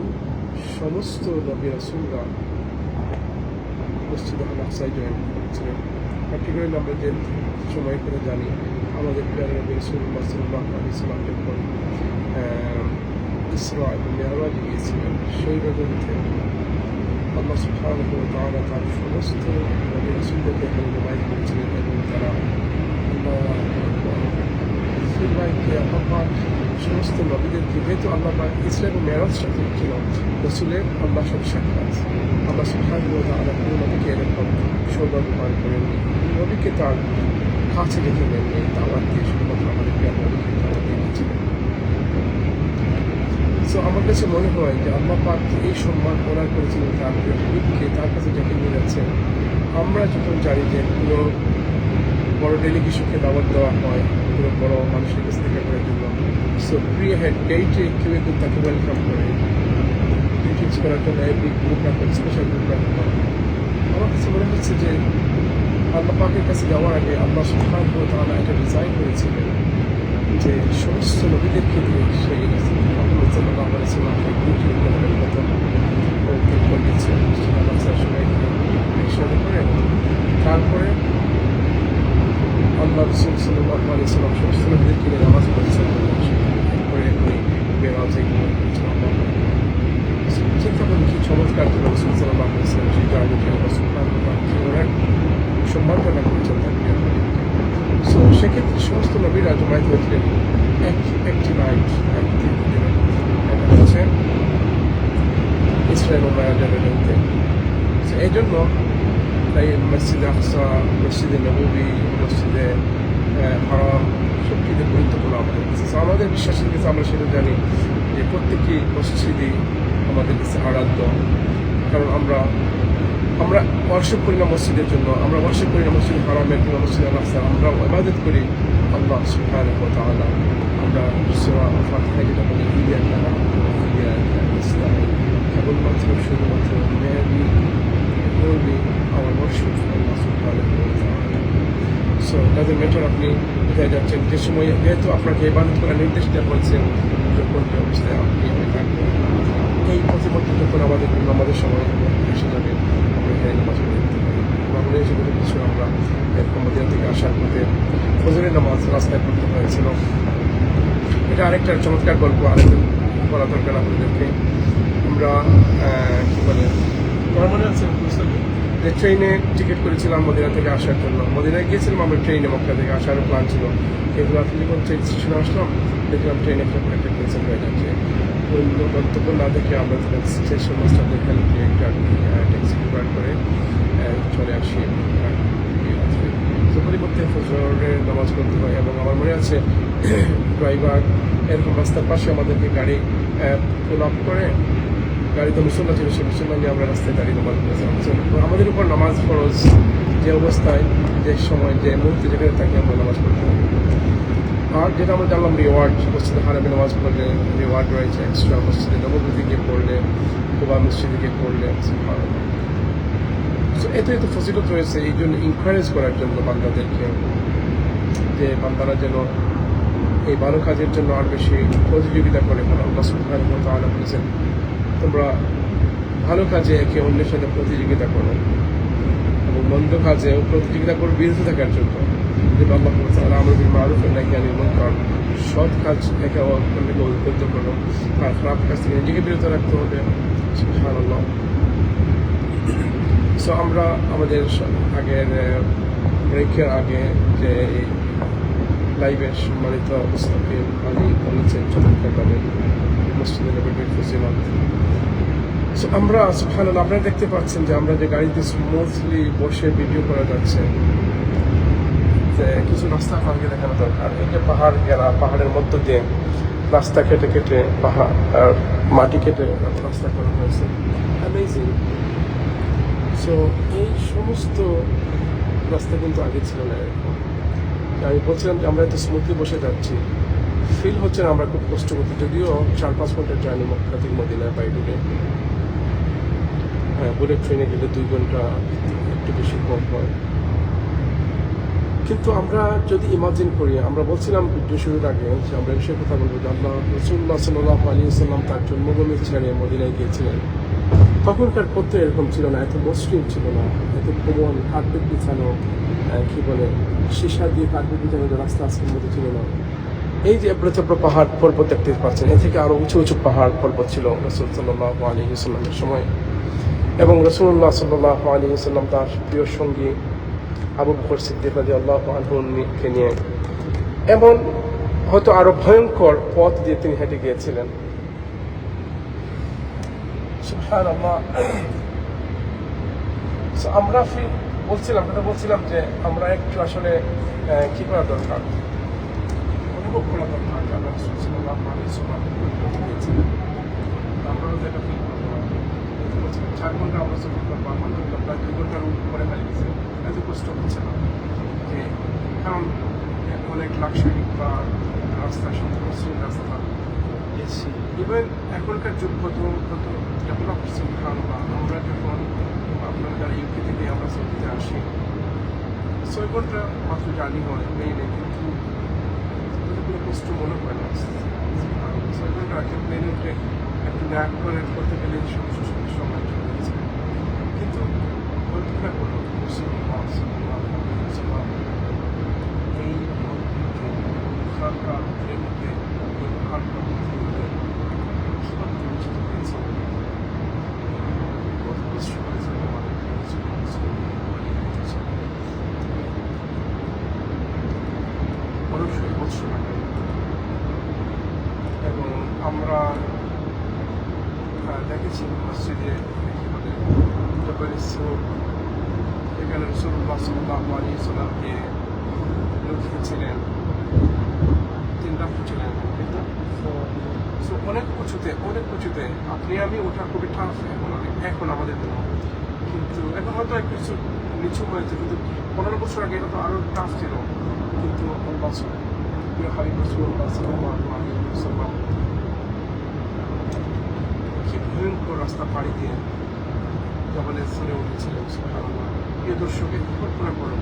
সমস্ত নবী রাসূলরা মসজিদে আল আকসায় জয়েন করেছিলেন। পার্টিকুলারলি আমরা যে সময় করে জানি আমাদের প্রিয় নবী রাসূলুল্লাহ সাল্লাল্লাহু আলাইহি ওয়াসাল্লাম যখন ইসরা এবং মিরাজে গিয়েছিলেন, সেই রজনীতে আল্লাহ সুবহানাহু ওয়া তাআলা তার সমস্ত নবী রাসূলদেরকে এখানে জমায়েত করেছিলেন এবং তারা সমস্ত নবীদেরকে, যেহেতু আল্লাহ ইসরা এবং মেরাজ সাথে ছিল রসুলের আল্লাহর সাথে সাক্ষাৎ, আল্লাহ সুবহানাহু ওয়া তাআলা কোনো নবীকে এরকম সৌভাগ্য পান করেননি, নবীকে তার কাছে রেখে নেননি, দাওয়াত দিয়ে শুধুমাত্র আমাদেরকে নবীকে দাওয়াত দিয়ে দিয়েছিলেন। সো আমার কাছে মনে হয় যে আল্লাহ পাক এই সম্মান প্রদান করেছিলেন তার হাবিবকে, তার কাছে ডেকে নিয়ে যাচ্ছেন। আমরা যখন জানি যে কোনো বড় ডেলিগেশনকে দাওয়াত দেওয়া হয় কোনো বড় মানুষের কাছে দেখা করার জন্য, সো প্রি হেড গেইটে কেউ একটু তাকে ওয়েলকাম করে, গ্রিটিংস করার জন্য একটি গ্রুপ রাখেন, স্পেশাল গ্রুপ রাখেন। আমার কাছে মনে হচ্ছে যে আল্লাহ পাকের কাছে যাওয়ার আগে আল্লাহ সুবহানাহু ওয়া তাআলা একটা ডিজাইন করেছিলেন যে সমস্ত নবীদেরকে দিয়ে সেই মুহাম্মদ সাল্লাল্লাহু আলাইহি ওয়াসাল্লামকে গ্রিটিং করার মতো করে দিচ্ছেন। সবাইকে একসাথে করে তারপরে আল্লাহ রাসূল সাল্লাল্লাহু আলাইহি ওয়াসাল্লাম সমস্ত নবীদেরকে নিয়ে নামাজ পড়েছেন, করে করে মেরাজে গিয়েছেন। চিন্তা করুন কি চমৎকার ছিল রাসূল সাল্লাল্লাহু আলাইহি ওয়াসাল্লাম সেই জার্নিকে আল্লাহ সুবহানাহু ওয়া তাআলা সম্মান প্রদান করেছেন তার প্রিয় নবীকে। সো সেক্ষেত্রে সমস্ত নবীরা জমায়েত হয়েছিলেন একটি নাইট, একটি দিনে, এটা হচ্ছে ইসরা এবং মিরাজের রাতে। এই জন্য তাই মসজিদে আকসা, মসজিদে নববী, মসজিদে হারাম সবকিছু গুরুত্বপূর্ণ আমাদের কাছে। আমাদের বিশ্বাসের কাছে আমরা সেটা জানি যে প্রত্যেকটি মসজিদই আমাদের কাছে আরাধ্য, কারণ আমরা ওয়ার্শিপ করি না মসজিদের জন্য, আমরা ওয়ার্শিপ করি না মসজিদ হারামের কিংবা মসজিদে আকসা, আমরা ইবাদত করি আল্লাহ সুবহানাহু ওয়া তাআলা। আমরা সূরা ফাতিহা যেটা বলি ইয়াকা না'বুদু ওয়া ইয়াকা নাস্তাঈন, কেবলমাত্র শুধুমাত্র our worship for Allah subhanahu wa ta'ala. So doesn't matter আপনি কোথায় যাচ্ছেন, যে সময় যেহেতু আপনাকে ইবাদত করার নির্দেশ দেওয়া হয়েছে, যখন যে অবস্থায় আপনি থাকবেন, এই প্রতিমধ্যে যখন আমাদের সময় এসে যাবে আমরা এখানে নামাজ পড়ে দিতে পারি। আমাদের জীবনে কিছু আমরা এরকম মদিনা থেকে আসার পথে ফজরের নামাজ রাস্তায় পড়তে হয়েছিল। এটা আরেকটা চমৎকার গল্প, আরেকটা বলা দরকার আপনাদেরকে। আমরা কি বলে আমার মনে আছে যে ট্রেনে টিকিট করেছিলাম মদিনা থেকে আসার জন্য, মদিনায় গিয়েছিলাম আমরা ট্রেনে, মক্কা থেকে আসারও প্ল্যান ছিল, কিন্তু আপনি যখন ট্রেন স্টেশনে আসলাম দেখলাম ট্রেনে একটা ক্যান্সেল হয়ে যাচ্ছে। ওই গন্তব্য না দেখে আমরা স্টেশন মাস্টার এখানে গিয়ে একটা ট্যাক্সি জোগাড় করে চলে আসি। তো পরিবর্তে ফজরের নামাজ পড়তে হয় এবং আমার মনে আছে ড্রাইভার এরকম রাস্তার পাশে আমাদেরকে গাড়ি পুল আপ করে, গাড়িতে মুসল্লা ছিল, সে মুসল্লা নিয়ে আমরা রাস্তায় দাঁড়িয়ে নামাজ পড়েছিলাম। আমাদের উপর নামাজ ফরজ, যে অবস্থায়, যে সময়, যে মুহূর্তে যেখানে থাকি আমরা নামাজ পড়তে হবে। আর যেটা আমরা জানলাম রিওয়ার্ড, মসজিদে হারামে নামাজ পড়লে রিওয়ার্ড রয়েছে এক্সট্রা, মসজিদে নববী গিয়ে পড়লে, কুবা মসজিদে গিয়ে পড়লে। সো এত ফজিলত রয়েছে, এই জন্য ইনকারেজ করার জন্য বান্দাদেরকে, যে বান্দারা যেন এই ভালো কাজের জন্য আর বেশি প্রতিযোগিতা করে। কারণ আল্লাহ সুবহানাহু ওয়া তাআলা বলেছেন তোমরা ভালো কাজে একে অন্যের সাথে প্রতিযোগিতা করো এবং মন্দ কাজেও প্রতিযোগিতা করো বিরত থাকার জন্য। যেটা আল্লাহ তাআলা আমর বিল মারুফ ওয়া নাহই আনিল মুনকার, সৎ কাজ একে অন্যকে উদ্বুদ্ধ করো, আর খারাপ কাজ থেকে নিজেকে বিরত রাখতে হবে। সুবহানাল্লাহ। সো আমরা আমাদের আগের ব্রেকের আগে যে লাইভের সম্মানিত মুস্তাকিম আলী বলেছেন চমৎকারভাবে মসজিদে নববীর ফজিলত। সো আমরা সুবহানাল্লাহ, আপনারা দেখতে পাচ্ছেন যে আমরা যে গাড়িতে স্মুথলি বসে ভিডিও করা যাচ্ছে, যে কিছু রাস্তা আপনাকে দেখানো দরকার। এই যে পাহাড় ঘেরা, পাহাড়ের মধ্য দিয়ে রাস্তা কেটে কেটে পাহাড় আর মাটি কেটে রাস্তা করা হয়েছে, অ্যামেজিং। সো এই সমস্ত রাস্তা কিন্তু আগে ছিল না এরকম। আমি বলছিলাম যে আমরা এত স্মুথলি বসে যাচ্ছি, ফিল হচ্ছে না আমরা খুব কষ্ট করতে, যদিও 4-5 ঘন্টার জার্নি মক্কা থেকে মদিনায় বাই রোডে। হ্যাঁ, বুলেট ট্রেনে গেলে 2 ঘন্টা একটু বেশি কম হয়। কিন্তু আমরা যদি ইমাজিন করি, আমরা বলছিলাম ভিডিও শুরুর আগে যে আমরা বিষয়ে কথা বলবো যে আল্লাহ রাসূলুল্লাহ সাল্লাল্লাহু আলাইহি ওয়াসাল্লাম তার জন্মভূমি ছেড়ে মদিনায় গিয়েছিলেন। তখনকার পথে এরকম ছিল না, এত মসৃণ ছিল না, এত কোমল কার্পেট বিছানো, কি বলে সীসা দিয়ে কার্পেট বিছানো যে রাস্তা আজকের মতো ছিল না। এই যে এবড়ো পাহাড় পর্বত দেখতে পাচ্ছেন, এ থেকে আরো উঁচু উঁচু পাহাড় পর্বত ছিল রসুল সাল্লাল্লাহু আলাইহি ওয়াসাল্লামের সময়। এবং রাসূলুল্লাহ সাল্লাল্লাহু আলাইহি ওয়াসাল্লাম তার প্রিয় সঙ্গী আবু বকর সিদ্দিক রাদিয়াল্লাহু আনহুকে নিয়ে এমন হয়তো আরো ভয়ঙ্কর পথ দিয়ে তিনি হেঁটে গিয়েছিলেন। সুবহানাল্লাহ। So, আমরা বলছিলাম যে আমরা একটু আসলে কি করা দরকার, অনুভব করা দরকার যে আমরা রাসূল সাল্লাল্লাহু আলাইহি ওয়াসাল্লাম গিয়েছিলেন। আমরা যেটা ফিল করবো 4 ঘন্টা আমরা সফর করবো, আমাদের প্রায় 2 ঘন্টার উপরে হয়ে গেছে, এত কষ্ট হচ্ছে না যে, কারণ অনেক লাক্সারি বা রাস্তা মসৃণ রাস্তা এসি, ইভেন এখনকার যুগ কত ডেভেলপ হচ্ছে। কারণ আমরা যখন আপনার যারা ইউকে থেকে আমরা সৌদিতে আসি 6 ঘন্টা মাত্র জার্নি হয় প্লেনে, কিন্তু কোনো কষ্ট মনে হয় না। 6 ঘন্টা আগে প্লেনে উঠে একটু ন্যাক করে করতে গেলে সময় চলে গেছে। কিন্তু কল্পনা করুন এই সরকার ট্রেনকে এবং আমরা দেখেছি মসজিদে এখানে রাসূলুল্লাহ সাল্লাল্লাহু আলাইহি ওয়াসাল্লামকে লিখেছিলেন 3 রাত ছিলেন, কিন্তু অনেক উঁচুতে আপনি আমি ওঠা খুবই টাফ এখন আমাদের জন্য, কিন্তু এখন হয়তো একটু নিচু হয়েছে, কিন্তু 15 বছর আগে এটা তো আরো টাফ ছিল। কিন্তু কি ভয়ঙ্কর রাস্তা পাড়ি দিয়ে জবানের ছেড়ে উঠেছিলেন। সুবহানাল্লাহ। প্রিয় দর্শক, একটু কল্পনা করুন,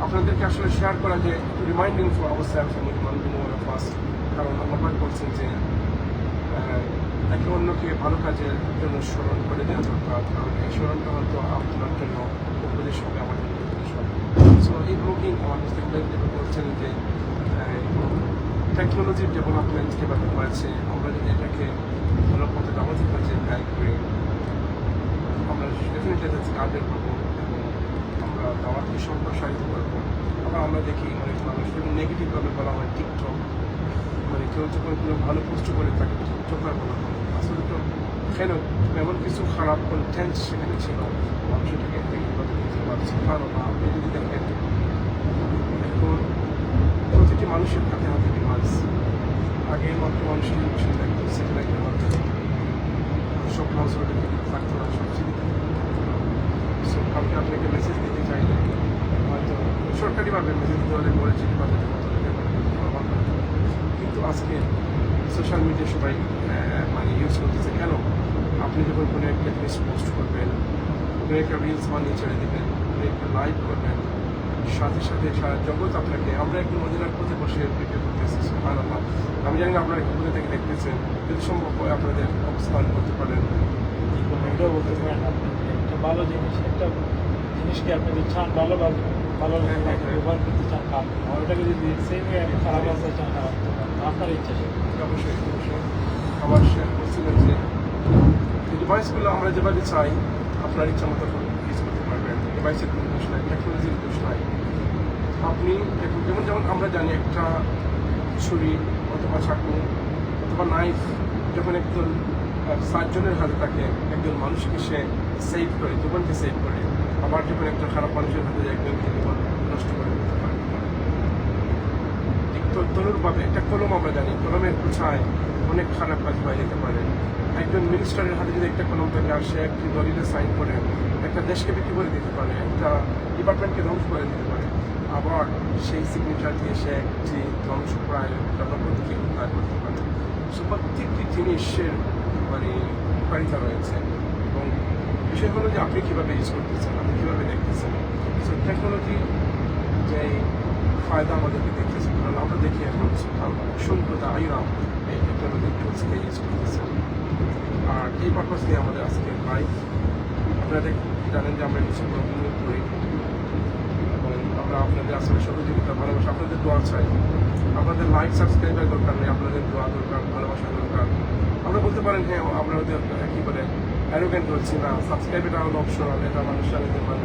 আপনাদেরকে আসলে শেয়ার করা যে reminding for ourselves and reminding all of us, কারণ আল্লাহ পাক বলছেন যে একে অন্যকে ভালো কাজের জন্য স্মরণ করে দেওয়া দরকার, কারণ এই স্মরণটা হয়তো আপনার জন্য উপদেশ হবে, আমাদের জন্য উপদেশ হবে। সো এই ব্লগিং আমার বলছেন যে টেকনোলজির ডেভেলপমেন্ট কীভাবে হয়েছে, আমরা যদি এটাকে ভালো পথে দাবাতে কাজে ব্যয় করি, আমরা ডেফিনেটলি এটাতে কাজের করবো এবং আমরা দাওয়াতকে সম্প্রসারিত করবো। আবার আমরা দেখি অনেক মানুষ নেগেটিভভাবে বলা হয় টিকটক, মানে কেউ যখন কোনো ভালো পোস্ট করে তাকে টিকটকার বলা হয়। আসলে তো কেন এমন কিছু খারাপ কন্টেন্ট সেখানে ছিল, মানুষ এটাকে নেগেটিভভাবে দেখতে পারছে। কারণ আপনি যদি দেখেন এখন প্রতিটি মানুষের হাতে হাতে ডিভাইস, আগে মাত্র মানুষ টেলিভিশন দেখতো, স্যাটেলাইটের মাধ্যমে সব হাউস হোল্ডে থাকতো না, সব চিঠি সব কাউকে আপনাকে মেসেজ দিতে চাইলে হয়তো সরকারিভাবে মেসেজ দিতে হলে পরে চিঠি পাঠাতে হতো, কিন্তু আজকে সোশ্যাল মিডিয়া সবাই মানে ইউজ করতেছে। কেন? আপনি যখন কোনো একটা জিনিস পোস্ট করবেন, কোনো একটা রিলস বানিয়ে ছেড়ে দেবেন, কোনো একটা লাইভ করবেন, সাথে সাথে সারা জগৎ আপনাকে, আমরা একটু মদিনার পথে বসে ভিডিও করতেছি। সুবহানাল্লাহ। আমি জানি না আপনারা কোথা থেকে দেখতেছেন, যদি সম্ভব হয় আপনাদের অবস্থান করতে পারেন, এটাও বলতে পারেন আপনি একটা ভালো জিনিস, একটা জিনিসকে আপনি যদি চান ভালো ব্যবহার করতে চান, ওটাকে যদি সেম খারাপ রাস্তায় চান খারাপ করতে পারেন, আপনার ইচ্ছা সে অবশ্যই আমার শেয়ার করছিলেন যে এই ডিভাইসগুলো আমরা যেভাবে চাই আপনার ইচ্ছা মতো ইউজ করতে পারবেন। ডিভাইসের কোনো দোষ নাই, টেকনোলজির দোষ নাই। আপনি যেমন আমরা জানি একটা ছুরি অথবা চাকু অথবা নাইফ যখন একজন সার্জনের হাতে থাকে, একজন মানুষকে সে সেভ করে, জীবনকে সেভ করে, আবার যখন একজন খারাপ মানুষের হাতে একজনকে জীবন নষ্ট করে দিতে পারে। তনুরভাবে একটা কলম আমরা জানি, কলমের কোথায় অনেক খারাপ কাজ হয়ে যেতে পারে। একজন মিনিস্টারের হাতে যদি একটা কলম থাকে আর সে একটি দলিলে সাইন করে একটা দেশকে বিক্রি করে দিতে পারে, একটা ডিপার্টমেন্টকে ধ্বংস করে দিতে পারে, আবার সেই সিগনেচার দিয়ে সে একটি ধ্বংসপ্রায় ডেভেলপমেন্টকে উদ্ধার করতে পারে। সো প্রত্যেকটি জিনিসের মানে উপকারিতা রয়েছে, এবং বিষয় হলো যে আপনি কীভাবে ইউজ করতেছেন, আপনি কীভাবে দেখতেছেন। সো টেকনোলজি যে ফায়দা আমাদেরকে দেখতেছে, কারণ আমরা দেখি এখন সম্প্রদা আইরাম এই টেকনোলজি টুলসকে ইউজ করতেছেন। আর এই পারপাস নিয়ে আমাদের আজকে লাইভ আপনারা জানেন যে আমরা কিছু প্রতিনিয়ত করি এবং আমরা আপনাদের আসলে সহযোগিতা ভালোবাসা আপনাদের দোয়া চাই। আপনাদের লাইক সাবস্ক্রাইবের দরকার নেই, আপনাদের দোয়া দরকার, ভালোবাসা দরকার। আমরা বলতে পারেন হ্যাঁ আমরা ওদের কী বলে অ্যারোগেন্ট হচ্ছি না, সাবস্ক্রাইব এটা হলো অপশনাল, এটা মানুষের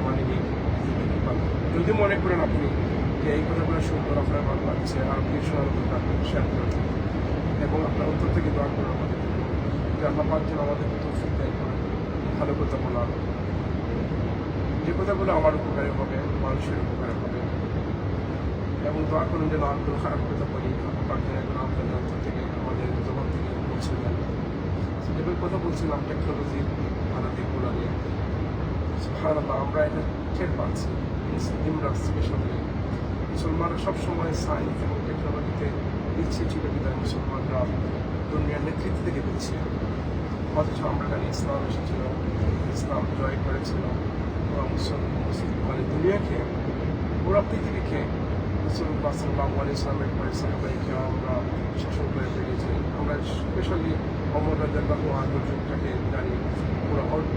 মানে নিই। যদি মনে করেন আপনি যে এই কথাগুলো সুন্দর, আপনার ভালো লাগছে আর আপনি শোনার দরকার, শেয়ার করুন এবং আপনার উত্তর থেকে দোয়া করুন আমাদের যে আল্লাহ পাক যেন আমাদের তৌফিক দান করেন ভালো কথা বলার, যে কথাগুলো আমার উপকারে হবে, মানুষের উপকারে হবে। এবং দোয়া করুন যেন আর কোনো খারাপ কথা বলি, আল্লাহ পাক যেন এখন আপনাদের অন্তর থেকে আমাদের জবান থেকে মুছে দেন। যেভাবে কথা বলছিলাম টেকনোলজির ভালো দিকগুলো নিয়ে, সুবহানাল্লাহ, আমরা এটা টের পাচ্ছি। মুসলিমরা স্পেশালি, মুসলমানরা সবসময় সায়েন্স এবং টেকনোলজিতে পিছিয়ে ছিল বিধায় মুসলমানরা দুনিয়ার নেতৃত্ব থেকে পিছিয়ে। অথচ আমরা জানি ইসলাম এসেছিল, ইসলাম জয় করেছিল মানে দুনিয়াকে, পুরো পৃথিবীকে রাসূলুল্লাহ সাল্লাল্লাহু আলাইহি ওয়াসাল্লামের পরে সাহাবায়ে আমরা শাসন করে বেরিয়েছি। আমরা স্পেশালি ওমর রাদিয়াল্লাহু আনহুর যুগটাকে জানি, পুরো অর্ধ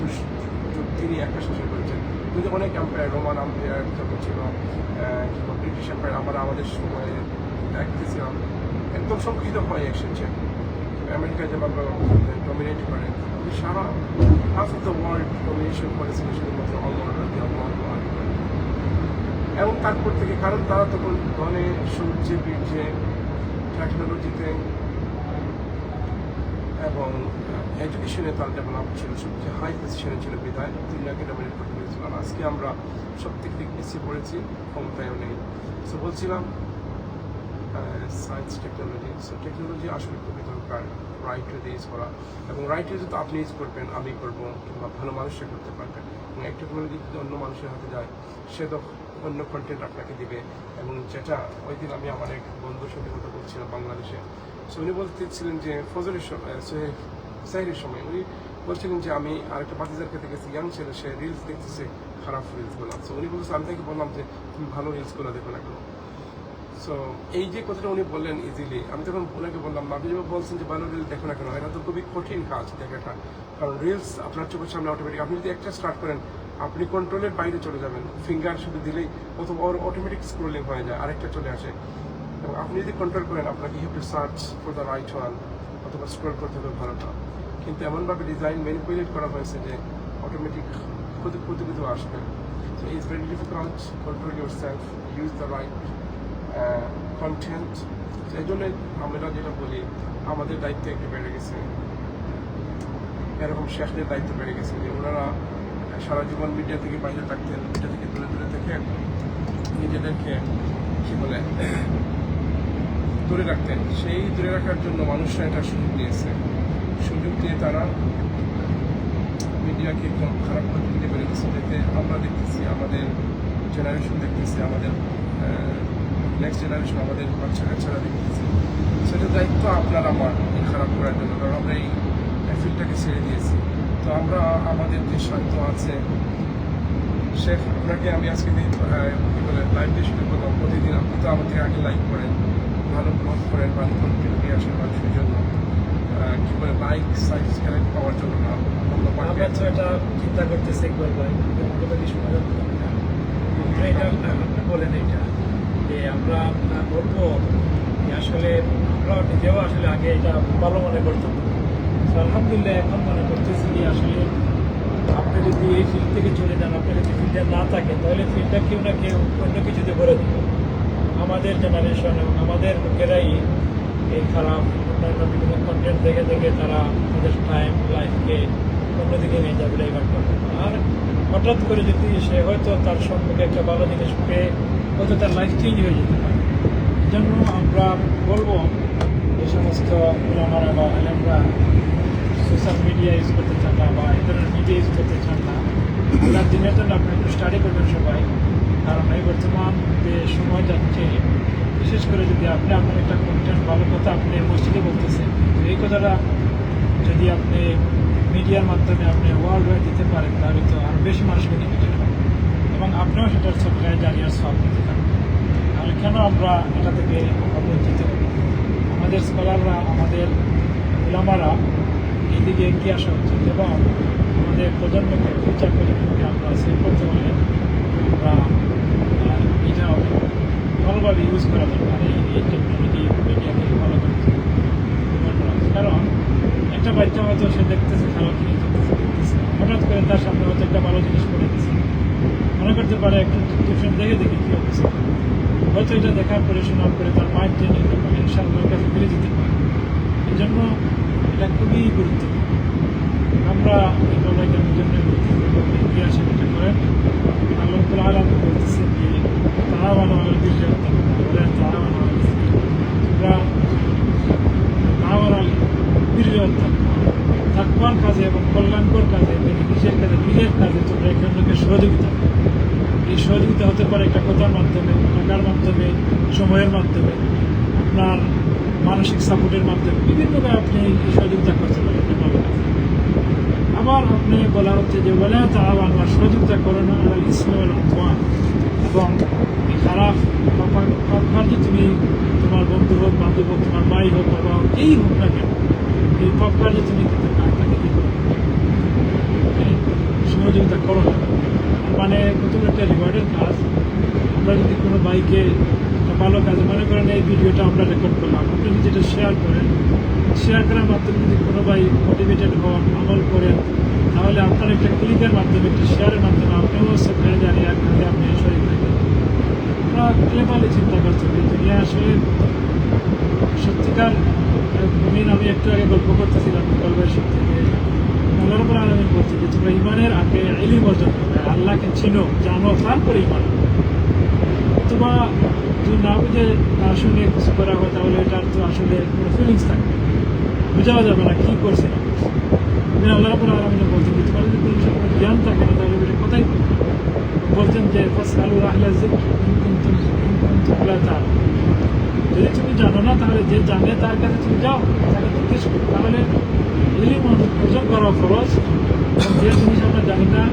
যুগ তিনি একা শাসন করেছেন। কিন্তু অনেক এম্পায়ার, রোমান এম্পায়ার যখন ছিল কিংবা ব্রিটিশ এম্পায়ার, আমরা আমাদের সময়ে দেখতেছিলাম একদম সংকুচিত হয়ে এসেছে। আমেরিকা যেভাবে ডমিনেট করে, সারা half of the world domination করেছিল শুধুমাত্র ওমর রাদিয়াল্লাহু আনহু। এবং তারপর থেকে, কারণ তারা তখন ধনে সূর্যে বীর্যে টেকনোলজিতে এবং এডুকেশনে তার ডেভেলপ ছিল, সবচেয়ে হাই পজিশনে ছিল বিধায় দুনিয়াকে ডমিনেট করতে পেরেছিল। আর আজকে আমরা সব দিক থেকে পিছিয়ে পড়েছি, ক্ষমতায়ও নেই। সো বলছিলাম সায়েন্স টেকনোলজি, সো টেকনোলজি আসলে খুবই দরকার রাইট ওয়েতে ইউজ করা, এবং রাইট ওয়েতে তো আপনি ইউজ করবেন, আমি করবো, কিংবা ভালো মানুষরা করতে পারবেন। এবং এই টেকনোলজি যদি অন্য মানুষের হাতে যায়, সে তো অন্য কন্টেন্ট আপনাকে দিবে। এবং যেটা ওই দিন আমি আমার এক বন্ধুর সাথে কথা বলছিলাম বাংলাদেশে, সো উনি বলতেছিলেন যে ফজরের সাহিরের সময় উনি বলছিলেন যে আমি আরেকটা বাতিজার খেতে গেছি, ইয়াং ছেলে, সে রিলস দেখতেছে, খারাপ রিলসগুলো। সো উনি বলছে, আমি তাকে বললাম যে তুমি ভালো রিলসগুলো দেখো না কেন। সো এই যে কথাটা উনি বললেন ইজিলি, আমি তখন ওনাকে বললাম, আপনি যেভাবে বলছেন যে ভালো রিলস দেখো না কেন, এটা তো খুবই কঠিন কাজ দেখাটা। কারণ রিলস আপনার চোখের সামনে অটোমেটিক, আপনি যদি একটা স্টার্ট করেন আপনি কন্ট্রোলের বাইরে চলে যাবেন, ফিঙ্গার শুধু দিলেই অথবা অটোমেটিক স্ক্রোলিং হয়ে যায়, আরেকটা চলে আসে। এবং আপনি যদি কন্ট্রোল করেন, আপনাকে have to search for the right one, অথবা স্ক্রোল করতে হবে ভালোটা। কিন্তু এমনভাবে ডিজাইন ম্যানিপুলেট করা হয়েছে যে অটোমেটিক ক্ষতি আসবে। So it's very difficult, control your self, use the right content. এই জন্য আমরা যেটা বলি, আমাদের দায়িত্ব একটু বেড়ে গেছে, এরকম শেখদের দায়িত্ব বেড়ে গেছে যে ওনারা সারা জীবন মিডিয়া থেকে বাইরে থাকতেন, মিডিয়া থেকে দূরে থেকে নিজেদেরকে কী বলে দূরে রাখতেন। সেই দূরে রাখার জন্য মানুষরা এটা সুযোগ দিয়েছে, সুযোগ দিয়ে তারা মিডিয়াকে একদম খারাপ করে তুলতে পেরে গেছে। যাতে আমরা দেখতেছি, আমাদের জেনারেশন দেখতেছি, আমাদের নেক্সট জেনারেশন, আমাদের বাচ্চা কাচ্চারা দেখতেছি। সেটার দায়িত্ব আপনার আমার এই খারাপ করার জন্য, কারণ আমরা এই ফিল্ডটাকে ছেড়ে দিয়েছি। তো আমরা আমাদের যে সাধ্য আছে, শেখ আপনাকে আমি আজকে কী বলে লাইভ দিয়ে শুরু করলাম। প্রতিদিন আপনি তো আমাদের আগে লাইক করেন, ভালো ব্লগ করেন, ভালো কন্টেন্ট নিয়ে আসেন মানুষের জন্য, কী বলে লাইক সাবস্ক্রাইব পাওয়ার জন্য না। আমরা তো এটা চিন্তা করতেছি একবার ভাই, মোটামুটি শোনা যাচ্ছে এটা আপনি বলেন এটা যে আমরা বলবো যে আসলে আমরা নিজেও আসলে আগে এটা ভালো মনে করতাম। আলহামদুলিল্লাহ এখন মনে করতেছি যে আসলে আপনি যদি এই ফিল্ড থেকে চলে যান, আপনি যদি ফিল্ডে না থাকেন, তাহলে ফিল্ডটা কেউ না কেউ অন্য কিছুতে করে দেবে। আমাদের জেনারেশন এবং আমাদের লোকেরাই এই খারাপ অন্যান্য বিভিন্ন কন্টেন্ট দেখে দেখে তারা তাদের টাইম লাইফকে অন্যদিকে নিয়ে যাবে ডাইভার্ট করবে। আর হঠাৎ করে যদি সে হয়তো তার সম্পর্কে একটা ভালো জিনিস পেয়ে হয়তো তার লাইফ চেঞ্জ হয়ে যেতে পারে। এই জন্য আমরা বলবো এই সমস্ত ওলামারা বা আলেমরা সোশ্যাল মিডিয়া ইউজ করতে চান না বা এই ধরনের মিডিয়া ইউজ করতে চান না, আল্লাহর দিনের জন্য আপনি একটু স্টাডি করবেন সবাই। কারণ এই বর্তমান যে সময় যাচ্ছে, বিশেষ করে যদি আপনি আপনার একটা কন্টেন্ট ভালো কথা আপনি মসজিদে বলতেছেন, এই কথাটা যদি আপনি মিডিয়ার মাধ্যমে আপনি ওয়ার্ল্ড ওয়াইড দিতে পারেন, তাহলে তো আরও বেশি মানুষ বেনিফিটেড হবে এবং আপনিও সেটার সবটাই জানিয়ে সব দিতে পারবেন। তাহলে কেন আমরা এটা থেকে বঞ্চিত হব? আমাদের স্কলাররা, আমাদের ওলামারা এইদিকে এগিয়ে আসা উচিত এবং আমাদের প্রজন্মকে ফিউচার প্রজন্মকে আমরা সেভ করতে পারি বা এটা ভালোভাবে ইউজ করা দরকার এই টেকনোলজি মিডিয়াকে ভালো করতে কারণ একটা বাচ্চা হয়তো সে দেখতেছে খারাপ জিনিস দেখতেছে হঠাৎ করে তার সামনে হয়তো একটা ভালো জিনিস করে দিচ্ছে মনে করতে পারে একটু টিউশন দেখে দেখি কী অবস্থা হয়তো এটা দেখার পরে শোনার পরে তার মাইন্ড চেঞ্জ হতে পারে ইনশাআল্লাহর কাছে ফিরে যেতে পারে এই জন্য এটা খুবই গুরুত্বপূর্ণ আমরা এই প্রোগ্রামের জন্য ইতিহাসে এটা করেন আল্লাহ তাআলা বলতেছেন যে তাআওয়ানু আলাল বিররি ওয়াত তাকওয়া ওয়া লা তাআওয়ানু আলাল ইসমি তোমরা তাআওয়ানু আলাল বিররি ওয়াত তাকওয়া তাকওয়ার কাজে এবং কল্যাণকর কাজে নিজের কাজে তোমরা একে অন্যকে সহযোগিতা করো। এই সহযোগিতা হতে পারে একটা কথার মাধ্যমে টাকার মাধ্যমে সময়ের মাধ্যমে আপনার মানসিক সাপোর্টের মাধ্যমে বিভিন্নভাবে আপনি এই সহযোগিতা করতে পারেন ভালো কাজে। আবার আপনি বলা হচ্ছে যে বলে তাআওয়ানু আর সহযোগিতা করো না আলাল ইসমি ওয়াল উদওয়ান এবং এই খারাপ কাজে তুমি তোমার বন্ধু হোক বান্ধব হোক তোমার ভাই হোক বাবা হোক এই হোক না কেন এই পাপ কাজে তুমি কিন্তু তাকে কি করো সহযোগিতা করো না মানে প্রথম একটা রিওয়ার্ডের কাজ আমরা যদি কোনো বাইকে ভালো কাজে মনে করেন এই ভিডিওটা আমরা রেকর্ড করলাম আপনি যদি এটা শেয়ার করেন শেয়ার করার মাধ্যমে যদি কোনো ভাই মোটিভেটেড হন আমল করেন তাহলে আপনার একটা ক্লিকের মাধ্যমে একটা শেয়ারের মাধ্যমে আপনিও সেখানে জানি এক কাজে আপনি শরীর থাকেন আমরা ক্লেমালি চিন্তা করছি যে দুনিয়া আসলে সত্যিকার আমি একটু আগে গল্প করতেছিলাম গল্পের সত্যি যে আল্লাহর উপর আলামিন বলছে যে তোমরা ইমানের আগে ইলম অর্জন করবে আল্লাহকে চিনো জানো তারপরে ইমান অথবা যদি না বুঝে না শুনে কিছু করা হয় তাহলে এটার তো আসলে কোনো ফিলিংস থাকবে বোঝাও যাবে না কী করছে না আল্লাহর উপর আলামিন বলছেন যে তোমার যদি কোনো কোনো জ্ঞান থাকে না তাহলে এটা কোথায় বলছেন যে ফাসআলু আহলা যিকর ইন কুনতুম লা তাআলামুন যদি তুমি জানো না তাহলে যে জানে তার কাছে তুমি যাও তাকে জিজ্ঞেস করো তাহলে ইলম অর্জন করা ফরজ এবং যে জিনিস আমরা জানি না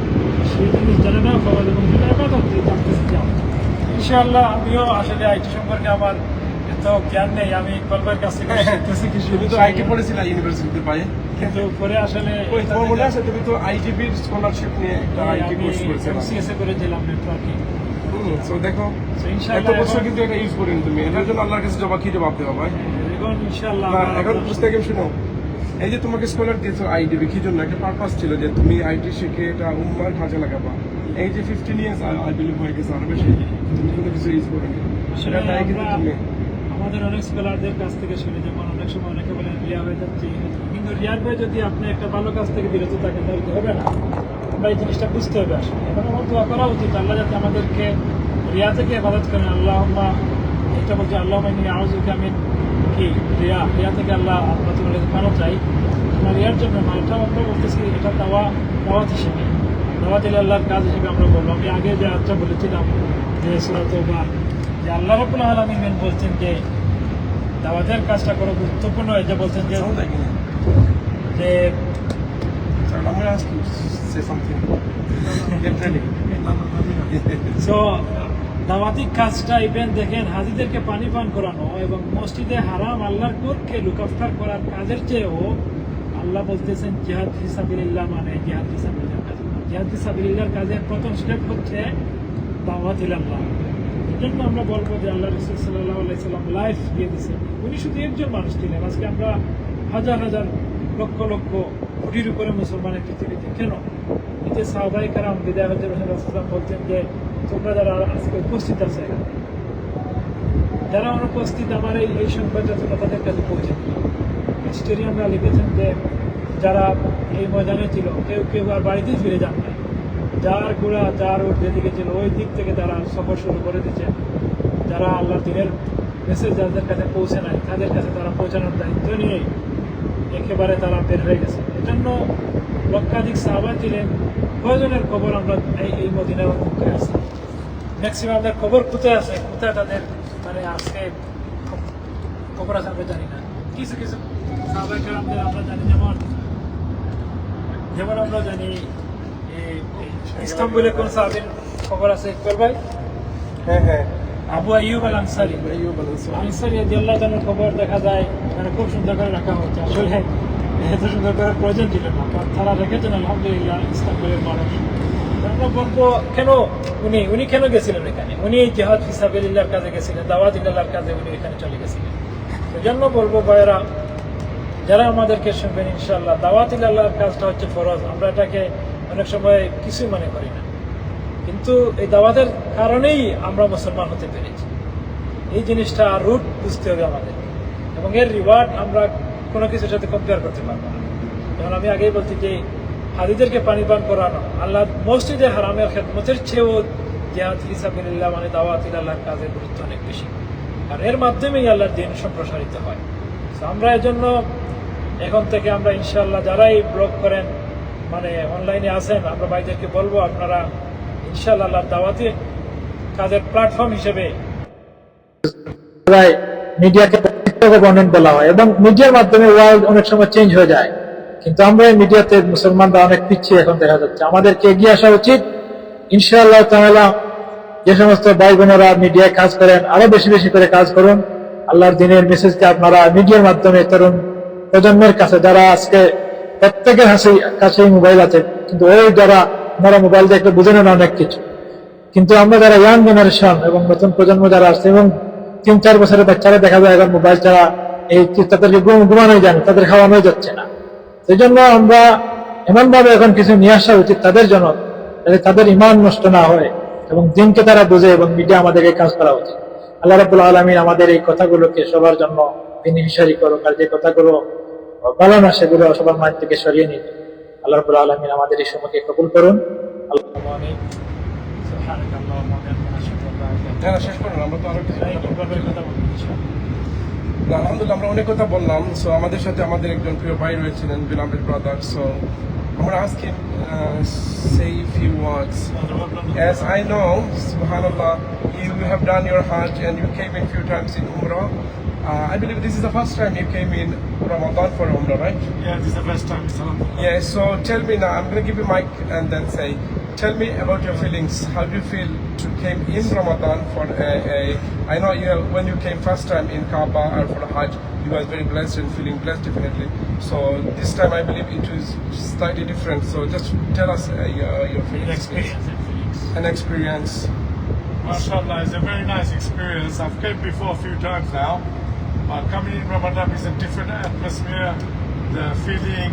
সেই জিনিস জানা না ফরজ এবং যেটা ইবাদত জানতেছি যাও ইনশাআল্লাহ আমিও আসলে আইটি সম্পর্কে আমার এত জ্ঞান নেই আমি ইকবালের কাছ থেকে শিখতেছি কিছু তুমি তো আইটি পড়েছিলে ইউনিভার্সিটিতে পায়ে কিন্তু পরে আসলে তোমার মনে আছে তুমি তো আইটিবির স্কলারশিপ নিয়ে একটা আইটি কোর্স করেছিলে এমসিএস এ করেছিলাম নেটওয়ার্কিং সো দেখো So, এত ইনশাআল্লাহ বছর কিন্তু এটা ইউজ করেন তুমি এটার জন্য আল্লাহর কাছে কি জবাব দেওয়া ভাই এখন ইনশাআল্লাহ এখন বুঝতে গেম শুনো এই যে তোমাকে স্কলার দিয়েছো আইডিবি কি জন্য একটা পারপাস ছিল যে তুমি আইটি শিখে এটা উম্মার কাজে লাগাবা এই যে 15 ইয়ার্স আই বিলিভ হয়ে গেছে আরো বেশি তুমি কিন্তু কিছু ইউজ করো সেটা তাই কিন্তু তুমি আমাদের অনেক স্কলারদের কাছ থেকে শুনে যেমন অনেক সময় অনেকে বলেন রিয়া হয়ে যাচ্ছে কিন্তু রিয়ার ভাই যদি আপনি একটা ভালো কাজ থেকে বিরত থাকেন তাহলে হবে না আমরা এই জিনিসটা বুঝতে হবে আসলে এখন আমার দোয়া করা উচিত আল্লাহ যাতে আমাদেরকে রিয়া থেকে ইবাদত করেন আল্লাহ এটা বলছে আল্লাহ আউযুবিকা মিন কি রিয়া থেকে আল্লাহ তোমার ভালো চাই আমার রিয়ার জন্য এটা আমরা বলতেছি এটা দাওয়াত হিসেবে দাওয়াত আল্লাহর কাজ হিসেবে আমরা বলবো আমি আগে যে আচ্ছা বলেছিলাম যে সূরা তাওবা যে আল্লাহ রাব্বুল আলামিন বলছেন যে দাওয়াতের কাজটা করো গুরুত্বপূর্ণ এটা বলছেন যে I'm going to ask you to say something. Get ready. So দাওয়াতি কাজটা ইভেন দেখেন হাজিদেরকে পানি পান করানো এবং মসজিদে হারাম আল্লাহর কোরকে লুকাফতার করার কাজের চেয়েও আল্লাহ বলতেছেন জিহাদ ফিসাবিলিল্লাহ মানে জিহাদ ফিসাবিলিল্লাহর কাজ জিহাদ ফিসাবিলিল্লাহর কাজের প্রথম স্টেপ হচ্ছে দাওয়াত ইলাল্লাহ এই জন্য আমরা বলবো যে আল্লাহ রাসূল সাল্লাল্লাহু আলাইহি সাল্লাম লাইফ দিয়ে দিয়েছেন উনি শুধু একজন মানুষ ছিলেন আজকে আমরা হাজার হাজার লক্ষ লক্ষ কোটির উপরে মুসলমানের পৃথিবীতে কেন এই যে সাহাবায়ে কেরাম বিদায় হজরত রাসূলুল্লাহ বলছেন যে তোমরা যারা আজকে উপস্থিত আছে যারা অনুপস্থিত আমার এই সংবাদটা তোমরা তাদের কাছে পৌঁছে দিল হিস্টোরিয়ানরা লিখেছেন যে যারা এই ময়দানে ছিল কেউ কেউ আর বাড়িতেই ফিরে যান না যার গোড়া যার ওর যেদিকে ছিল ওই দিক থেকে তারা সফর শুরু করে দিয়েছে যারা আল্লাহ দিনের মেসেজ যাদের কাছে পৌঁছে নাই তাদের কাছে তারা পৌঁছানোর দায়িত্ব নিয়ে একেবারে তারা বের হয়ে গেছে এজন্য লক্ষাধিক সাহাবা ছিলেন কয়জনের খবর আমরা এই মদিনার মুখে আছে ম্যাক্সিমামদের খবর কোথায় আছে কোথায় তাদের মানে আজকে খবর আছে আমরা জানি না কিছু কিছু সাহাবায়ে কেরামদের আমরা জানি যেমন আমরা জানি ইস্তাম্বুলে কোন সাহাবীর খবর আছে ইকবাল ভাই হ্যাঁ আবু আইয়ুব আল আনসারী রাদিয়াল্লাহু তাআলার খবর দেখা যায় মানে খুব সুন্দর করে রাখা হয়েছে আসলে এত সুন্দর করার প্রয়োজন ছিল না, কারণ তারা রেখেছেন আলহামদুলিল্লাহ ইসলামের মানুষ। আমরা বলবো কেন উনি কেন গেছিলেন এখানে? উনি জিহাদ ফিসাবিলিল্লাহর কাজে গেছিলেন, দাওয়াত ইল্লাহর কাজে উনি এখানে চলে গেছিলেন। সেজন্য বলবো ভাইয়েরা, যারা আমাদেরকে শুনবেন ইনশাআল্লাহ, দাওয়াত ইল্লাহর কাজটা হচ্ছে ফরজ। আমরা এটাকে অনেক সময় কিছুই মনে করি না, কিন্তু এই দাওয়াতের কারণেই আমরা মুসলমান হতে পেরেছি। এই জিনিসটা রুট বুঝতে হবে আমাদের, এবং এর রিওয়ার্ড আমরা কোনো কিছুর সাথে কম্পেয়ার করতে পারবো না। যেমন আমি আগেই বলছি যে হাদিদেরকে পানি পান করানো আল্লাহ মসজিদে হারামের খেদমতের চেয়েও জিহাদ ফিসাবিলিল্লাহ মানে দাওয়াত ইল্লাহর কাজের গুরুত্ব অনেক বেশি, আর এর মাধ্যমেই আল্লাহর দ্বীন সম্প্রসারিত হয়। তো আমরা এজন্য এখন থেকে আমরা ইনশাআল্লাহ যারাই ব্লগ করেন মানে অনলাইনে আছেন, আমরা ভাইদেরকে বলবো আপনারা ইনশাআল্লাহ আল্লাহর দাওয়াতি কাজের প্ল্যাটফর্ম হিসেবে মিডিয়াকে কম্পোনেন্ট বলা হয়, এবং মিডিয়ার মাধ্যমে ওয়ার্ল্ড অনেক সময় চেঞ্জ হয়ে যায়। কিন্তু আমরা এই মিডিয়াতে মুসলমানরা অনেক পিছিয়ে এখন দেখা যাচ্ছে। আমাদেরকে এগিয়ে আসা উচিত ইনশাআল্লাহ তাআলা। যে সমস্ত ভাই বোনেরা মিডিয়ায় কাজ করেন, আরো বেশি বেশি করে কাজ করুন। আল্লাহর দ্বীনের মেসেজকে আপনারা মিডিয়ার মাধ্যমে তরুণ প্রজন্মের কাছে, যারা আজকে প্রত্যেকের কাছেই মোবাইল আছে, কিন্তু ওই যারা আমরা মোবাইল দেখে বুঝে নেন অনেক কিছু, কিন্তু আমরা যারা ইয়াং জেনারেশন এবং নতুন প্রজন্ম যারা আসছে, এবং 3-4 বছরের বাচ্চারা দেখা যায় এখন মোবাইল ছাড়া এই তাদেরকে ঘুমানোই যায় না, তাদের খাওয়ানোই যাচ্ছে না। সেই জন্য আমরা এমন ভাবে এখন কিছু নিয়ে আসা উচিত তাদের জন্য, যাতে তাদের ইমান নষ্ট না হয় এবং দিনকে তারা বুঝে, এবং মিডিয়া আমাদেরকে কাজ করা উচিত। আল্লাহ রাব্বুল আলামিন আমাদের এই কথাগুলোকে সবার জন্য বেনিফিশিয়ারি করুক, আর যে কথাগুলো ভালো না সেগুলো সবার মাঝ থেকে সরিয়ে নিন। আল্লাহ রাব্বুল আলামিন আমাদের এই সময়কে কবুল করুন। হ্যাঁ, শেষ করুন, আমরা তো আরো কিছু আলহামদুলিল্লাহ আমরা অনেক কথা বললাম। সো আমাদের সাথে আমাদের একজন প্রিয় ভাই রয়েছিলেন, বিলামের ব্রাদার। সো আমরা আজকে say few words. As I know, subhanallah, you have done your hajj and you came in few times in Umrah. I believe this is the first time you came in Ramadan for Umrah, right? Yeah, this is the first time. Yeah, so tell me now, I'm going to give you mic and then say, tell me about your feelings. How do you feel to came in Ramadan for I know you when you came first time in Kaaba or for the Hajj, you was very blessed and feeling blessed definitely. So this time I believe it was slightly different. So just tell us your feelings. An experience. MashaAllah, it's a very nice experience. I've came before a few times now. Coming in Ramadan is a different atmosphere. The feeling,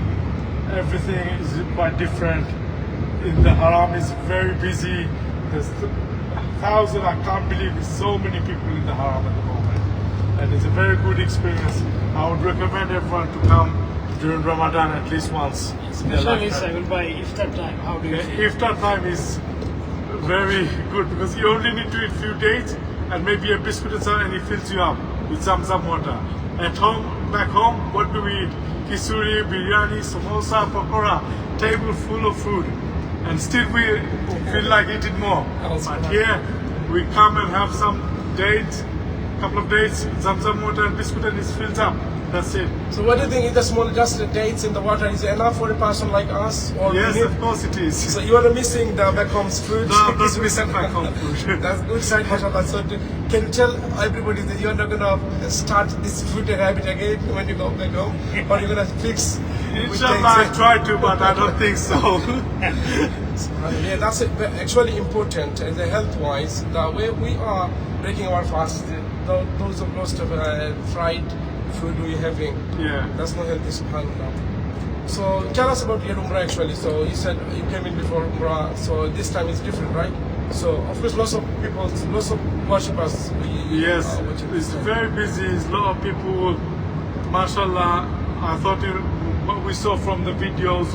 everything is quite different. In the Haram is very busy. There's thousands, I can't believe there's so many people in the Haram at the moment. And it's a very good experience. I would recommend everyone to come during Ramadan at least once. Especially by iftar time. How do you feel? Iftar time is very good because you only need to eat few dates and maybe a biscuit or something, and it fills you up with some water. At home, back home, what do we eat? Kisuri, biryani, samosa, pakora, table full of food. And still we feel like eating more. But here, we come and have some dates, couple of dates, some water and biscuit, and it fills up. That's it. So what do you think? Is the small just the dates in the water is enough for a person like us? Or Yes, of course it is. So you are missing the back home's food? No, I'm not missing back home food. That's good side, mashallah. So can you tell everybody that you're not going to start this food habit again when you go back home? Or you're going to fix? Inshallah, I try to, but I don't think so. Yeah, that's actually important as a health-wise. The way we are breaking our fast, those of most of fried food we're having, Yeah. that's not healthy, subhanAllah. So tell us about your Umrah actually. So you said you came in before Umrah, so this time is different, right? So of course lots of people, lots of worshippers. Yes, watching it's this. very busy. It's a lot of people. MashaAllah, I thought what we saw from the videos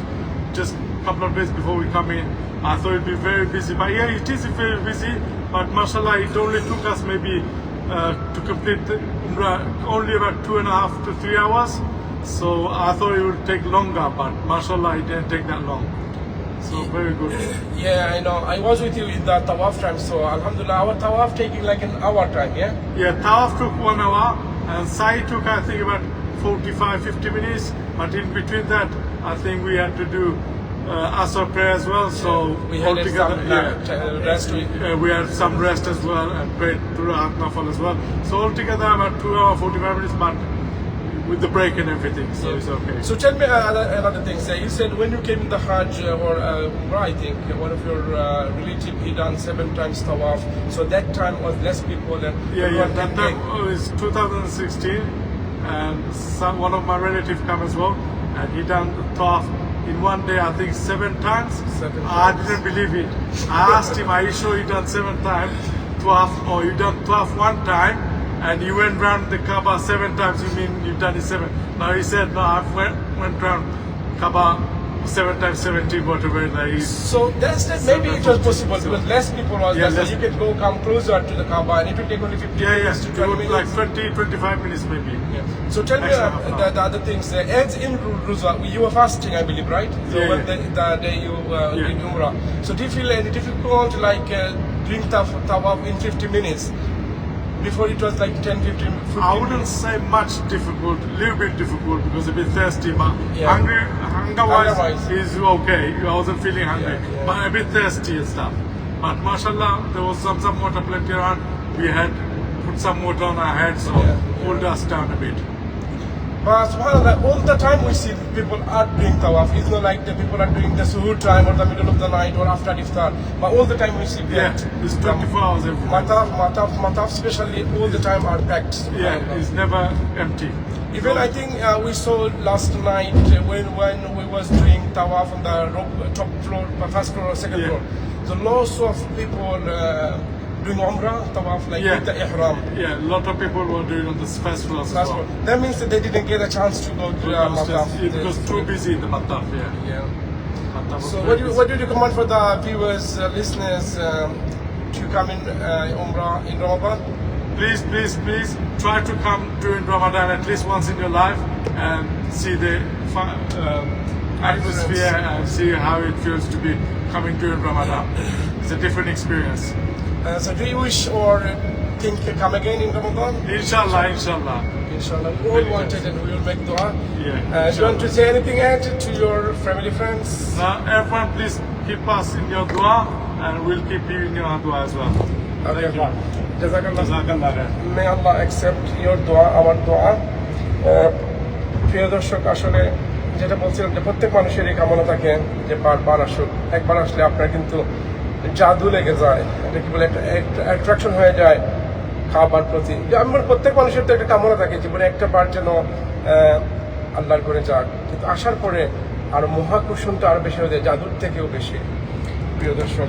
just a couple of days before we come in, I thought it'd be very busy. But yeah, it is very busy. But MashaAllah, it only took us maybe to complete the Umrah only about 2.5 to 3 hours. So I thought it would take longer, but MashaAllah, it didn't take that long. So very good. Yeah, I know. I was with you in the tawaf time, so alhamdulillah, our tawaf taking like an hour time, yeah? Yeah, Tawaf took 1 hour and Sa'i took I think about 45-50 minutes. But in between that, I think we had to do Asr prayer as well. So We had altogether, some rest. we had some rest as well and prayed Rahat Nafal as well. So altogether about 2 hours 45 minutes. But with the break and everything, so it's okay. So tell me another thing. So you said when you came in the Hajj or Umrah, I think one of your relative he done 7 times tawaf. So that time was less people and Yeah, everyone that came time was 2016, and one of my relatives come as well, and he done tawaf in one day, I think 7 times. 7 I times. didn't believe it. I asked him, "Are you sure you done 7 times tawaf, or you done tawaf 1 time, and you went round the Kaaba 7 times? You mean you've done it 7?" Now he said, "No, I went round Kaaba 7 times 17, whatever." Like he's So that's that. Maybe it was possible because less people was Yeah, there, so less- you could go come closer to the Kaaba and it will take only 15 minutes to it 20 would minutes. like 20-25 minutes maybe. Yeah. So tell me Maximum of the other things. As in Ruza, you were fasting, I believe, right? So Yeah, when yeah. the day you Yeah. did Umrah. So do you feel any difficult like doing tawaf in 50 minutes? Before it was like 10, 15, 15 I wouldn't minutes. say much difficult, little bit difficult because a bit thirsty, but Yeah. hunger-wise Hunger-wise. is okay. I wasn't feeling hungry, Yeah, yeah. but a bit thirsty and stuff. But mashallah, there was some water plenty around. We had put some water on our heads, so Yeah. cooled us down a bit. But subhanAllah, all the time we see people are doing tawaf. It's not like the people are doing the suhoor time or the middle of the night or after iftar. But all the time we see Yeah, packed. it's 24 hours every day. Mataf especially all the time are packed. Yeah, subhanallah. it's never empty. Even I think we saw last night when we was doing tawaf on the top floor, first floor or second Yeah. floor. So lots of people doing umrah tawaf like Yeah. with the ihram. Yeah, a lot of people were doing on the first floor as First well. floor. That means that they didn't get a chance to go to mataf. It was too busy in the Mataf, yeah. Yeah. Mataf was So very what do busy. you recommend for the viewers, listeners, to come in umrah in Ramadan? Please try to come during Ramadan at least once in your life and see the atmosphere and see how it feels to be coming during Ramadan. It's a different experience. So do you wish or think to come again in Ramadan? Inshallah, inshallah. Inshallah, we all want it and we will make dua. Yeah, Do you want to say anything else to your family, friends? Now everyone please keep us in your dua and we'll keep you in your dua as well. Okay. Thank you. Jazakallah. Jazakallah khair. May Allah accept your dua, our dua. প্রিয় দর্শক, আসলে যেটা বলছিলাম যে প্রত্যেক মানুষেরই কামনা থাকে যে বারবার আসুক। একবার আসলে আপনার কিন্তু জাদু লেগে যায়, এটা কি বলে একটা অ্যাট্রাকশন হয়ে যায় খাবার প্রতি। যে আমার প্রত্যেক মানুষের তো একটা কামনা থাকে জীবনে একটা বার যেন আল্লাহর করে যাক, কিন্তু আসার পরে আরো মহাকর্ষণটা আরো বেশি হয়ে যায়, জাদুর থেকেও বেশি। প্রিয় দর্শক,